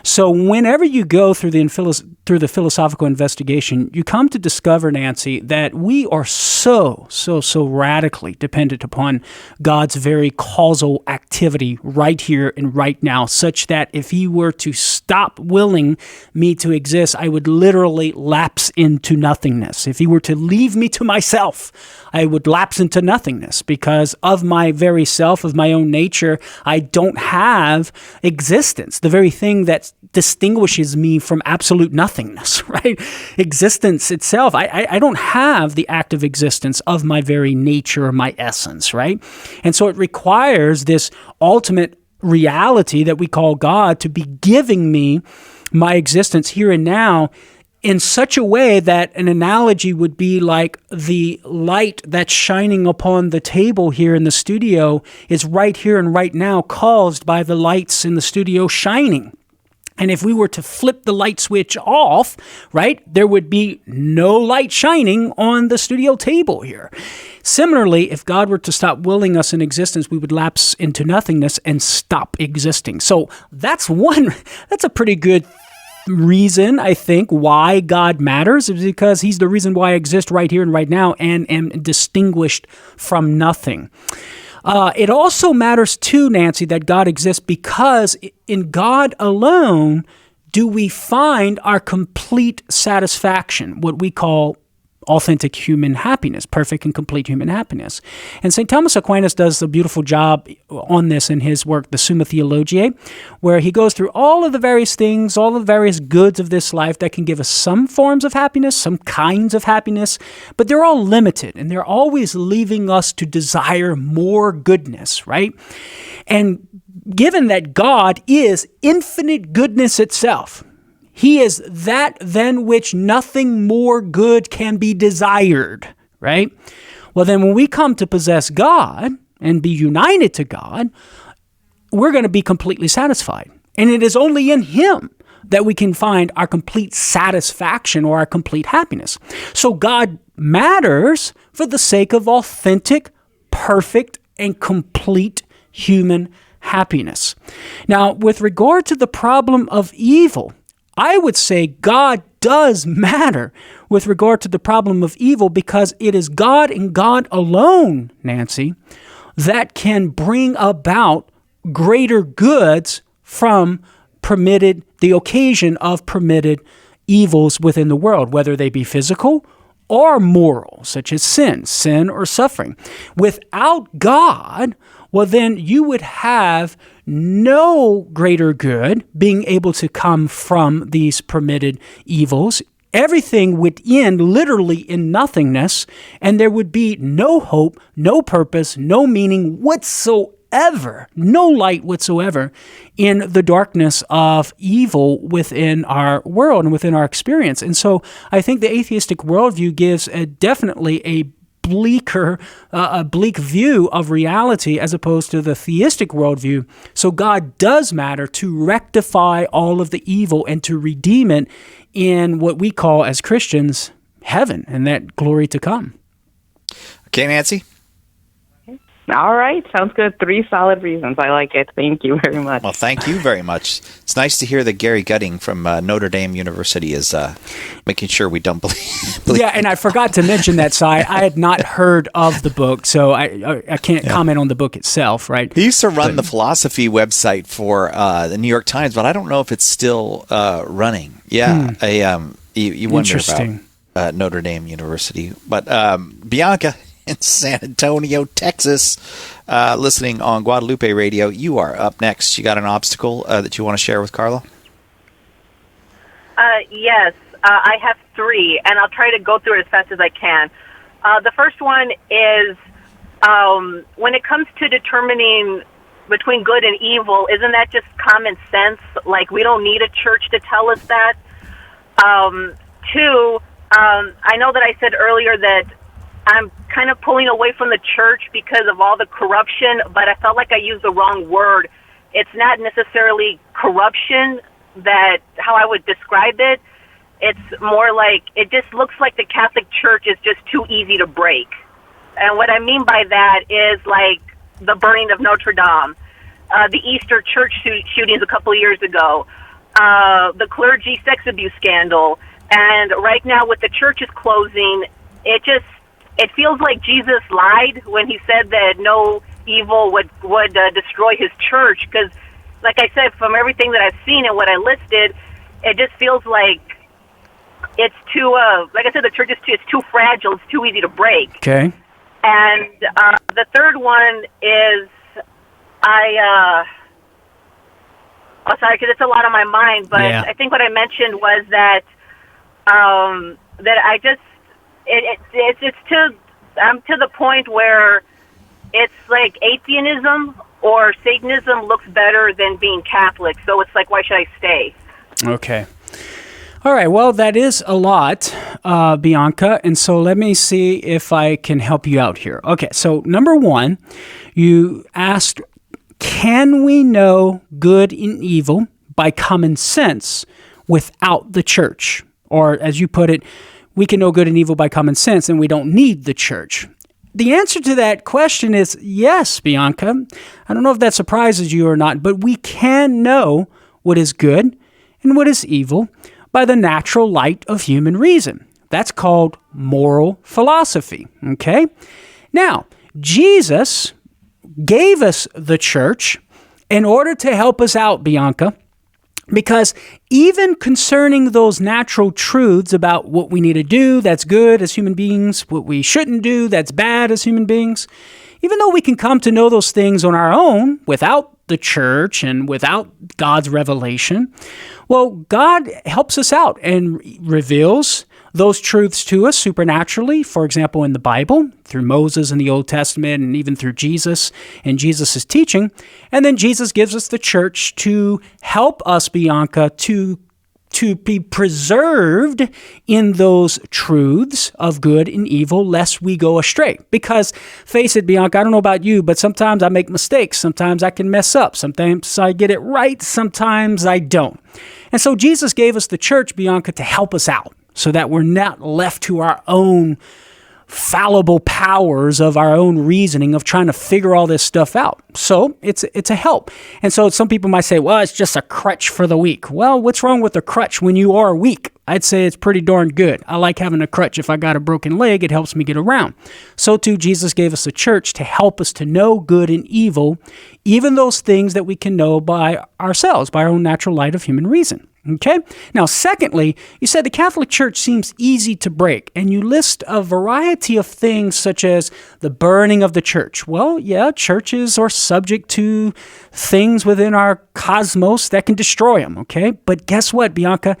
So whenever you go through the philosophical investigation, you come to discover, Nancy, that we are so radically dependent upon God's very causal activity right here and right now, such that if he were to stop willing me to exist, I would literally lapse into nothingness. If he were to leave me to myself, I would lapse into nothingness because of my very self, of my own nature. I don't have existence, the very thing that distinguishes me from absolute nothingness, right? Existence itself. I don't have the active existence of my very nature or my essence, right? And so it requires this ultimate reality that we call God to be giving me my existence here and now in such a way that an analogy would be like the light that's shining upon the table here in the studio is right here and right now caused by the lights in the studio shining. And if we were to flip the light switch off, right, there would be no light shining on the studio table here. Similarly, if God were to stop willing us in existence, we would lapse into nothingness and stop existing. So that's a pretty good reason, I think, why God matters, is because he's the reason why I exist right here and right now and am distinguished from nothing. It also matters too, Nancy, that God exists because in God alone do we find our complete satisfaction, what we call authentic human happiness, perfect and complete human happiness. And St. Thomas Aquinas does a beautiful job on this in his work, the Summa Theologiae, where he goes through all of the various things, all of the various goods of this life that can give us some forms of happiness, some kinds of happiness, but they're all limited and they're always leaving us to desire more goodness, right? And given that God is infinite goodness itself, he is that than which nothing more good can be desired, right? Well, then when we come to possess God and be united to God, we're going to be completely satisfied. And it is only in him that we can find our complete satisfaction or our complete happiness. So God matters for the sake of authentic, perfect, and complete human happiness. Now, with regard to the problem of evil, I would say God does matter with regard to the problem of evil because it is God and God alone, Nancy, that can bring about greater goods from the occasion of permitted evils within the world, whether they be physical or moral, such as sin or suffering. Without God, well, then you would have no greater good being able to come from these permitted evils. Everything would end literally in nothingness, and there would be no hope, no purpose, no meaning whatsoever, no light whatsoever in the darkness of evil within our world and within our experience. And so I think the atheistic worldview gives definitely a bleak view of reality as opposed to the theistic worldview. So God does matter to rectify all of the evil and to redeem it in what we call as Christians heaven and that glory to come. Okay, Nancy? All right. Sounds good. 3 solid reasons. I like it. Thank you very much. Well, thank you very much. It's nice to hear that Gary Gutting from Notre Dame University is making sure we don't believe. Yeah, and I forgot to mention that, Si. I had not heard of the book, so I can't comment on the book itself, right? He used to run the philosophy website for the New York Times, but I don't know if it's still running. Yeah, you wonder about Notre Dame University. But Bianca in San Antonio, Texas, listening on Guadalupe Radio. You are up next. You got an obstacle that you want to share with Karlo? Yes, I have 3, and I'll try to go through it as fast as I can. The first one is when it comes to determining between good and evil, isn't that just common sense? Like, we don't need a church to tell us that. 2, I know that I said earlier that I'm kind of pulling away from the church because of all the corruption, but I felt like I used the wrong word. It's not necessarily corruption that how I would describe it. It's more like it just looks like the Catholic Church is just too easy to break. And what I mean by that is like the burning of Notre Dame, the Easter church shootings a couple of years ago, the clergy sex abuse scandal, and right now with the churches closing, it feels like Jesus lied when he said that no evil would destroy his church. Because, like I said, from everything that I've seen and what I listed, it just feels like it's too. Like I said, the church it's too fragile. It's too easy to break. Okay. And the third one is sorry, because it's a lot on my mind. But yeah. I think what I mentioned was that that I just. I'm to the point where it's like atheism or Satanism looks better than being Catholic. So it's like, why should I stay? Okay. All right, well, that is a lot, Bianca, and so let me see if I can help you out here. Okay, so number one, you asked, can we know good and evil by common sense without the church? Or as you put it, we can know good and evil by common sense and we don't need the church. The answer to that question is yes, Bianca. I don't know if that surprises you or not, but we can know what is good and what is evil by the natural light of human reason. That's called moral philosophy, okay? Now, Jesus gave us the church in order to help us out, Bianca, because even concerning those natural truths about what we need to do that's good as human beings, what we shouldn't do that's bad as human beings, even though we can come to know those things on our own without the church and without God's revelation, well, God helps us out and reveals those truths to us supernaturally, for example, in the Bible, through Moses in the Old Testament, and even through Jesus and Jesus' teaching. And then Jesus gives us the church to help us, Bianca, to be preserved in those truths of good and evil, lest we go astray. Because, face it, Bianca, I don't know about you, but sometimes I make mistakes. Sometimes I can mess up. Sometimes I get it right. Sometimes I don't. And so Jesus gave us the church, Bianca, to help us out, so that we're not left to our own fallible powers of our own reasoning of trying to figure all this stuff out. So it's a help. And so some people might say, well, it's just a crutch for the weak. Well, what's wrong with a crutch when you are weak? I'd say it's pretty darn good. I like having a crutch. If I got a broken leg, it helps me get around. So too, Jesus gave us a church to help us to know good and evil, even those things that we can know by ourselves, by our own natural light of human reason. Okay? Now, secondly, you said the Catholic Church seems easy to break, and you list a variety of things such as the burning of the church. Well, yeah, churches are subject to things within our cosmos that can destroy them, okay? But guess what, Bianca?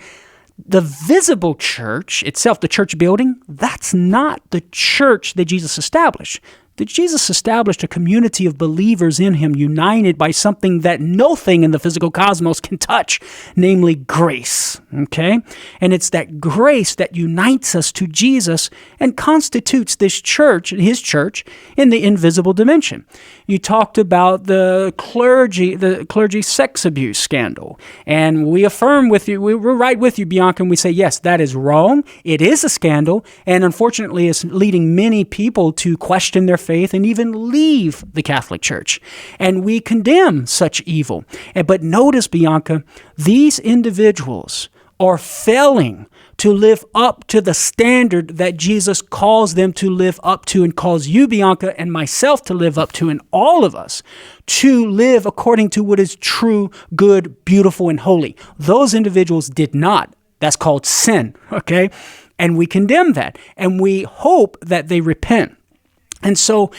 The visible church itself, the church building, that's not the church that Jesus established. That Jesus established a community of believers in him, united by something that no thing in the physical cosmos can touch, namely grace, okay? And it's that grace that unites us to Jesus and constitutes this church, his church, in the invisible dimension. You talked about the clergy sex abuse scandal, and we affirm with you, we're right with you, Bianca, and we say, yes, that is wrong. It is a scandal, and unfortunately, it's leading many people to question their faith and even leave the Catholic Church. And we condemn such evil. But notice, Bianca, these individuals are failing to live up to the standard that Jesus calls them to live up to and calls you, Bianca, and myself to live up to, and all of us to live according to what is true, good, beautiful, and holy. Those individuals did not. That's called sin, okay? And we condemn that, and we hope that they repent. And so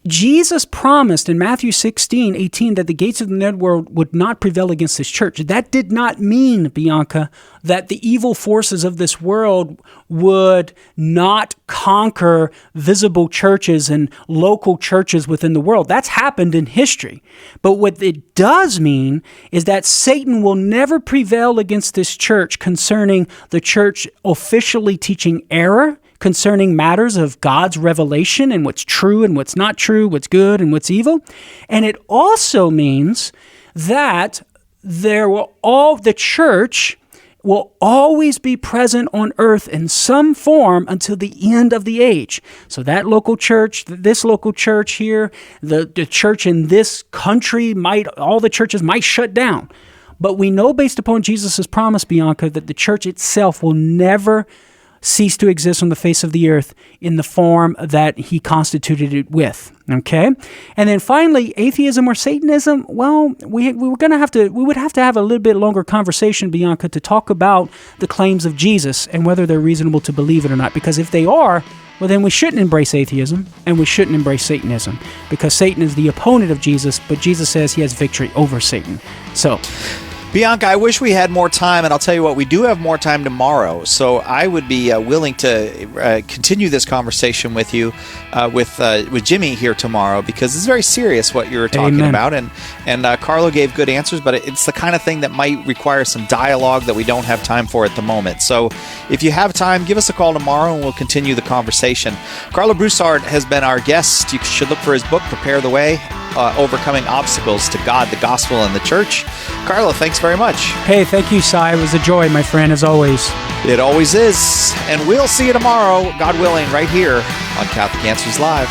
Jesus promised in Matthew 16:18 that the gates of the netherworld would not prevail against his church. That did not mean, Bianca, that the evil forces of this world would not conquer visible churches and local churches within the world. That's happened in history. But what it does mean is that Satan will never prevail against this church concerning the church officially teaching error, concerning matters of God's revelation and what's true and what's not true, what's good and what's evil. And it also means that the church will always be present on earth in some form until the end of the age. So that local church, this local church here, the church in this country, all the churches might shut down. But we know based upon Jesus' promise, Bianca, that the church itself will never cease to exist on the face of the earth in the form that he constituted it with. Okay? And then finally, atheism or Satanism, well, we would have to have a little bit longer conversation, Bianca, to talk about the claims of Jesus and whether they're reasonable to believe it or not. Because if they are, well, then we shouldn't embrace atheism and we shouldn't embrace Satanism, because Satan is the opponent of Jesus, but Jesus says he has victory over Satan. So Bianca, I wish we had more time, and I'll tell you what, we do have more time tomorrow, so I would be willing to continue this conversation with you, with Jimmy here tomorrow, because it's very serious what you're talking about, and Karlo gave good answers, but it's the kind of thing that might require some dialogue that we don't have time for at the moment. So if you have time, give us a call tomorrow, and we'll continue the conversation. Karlo Broussard has been our guest. You should look for his book, Prepare the Way, Overcoming Obstacles to God, the Gospel, and the Church. Karlo, thanks very much. Hey, thank you, Cy. It was a joy, my friend, as always. It always is. And we'll see you tomorrow, God willing, right here on Catholic Answers Live.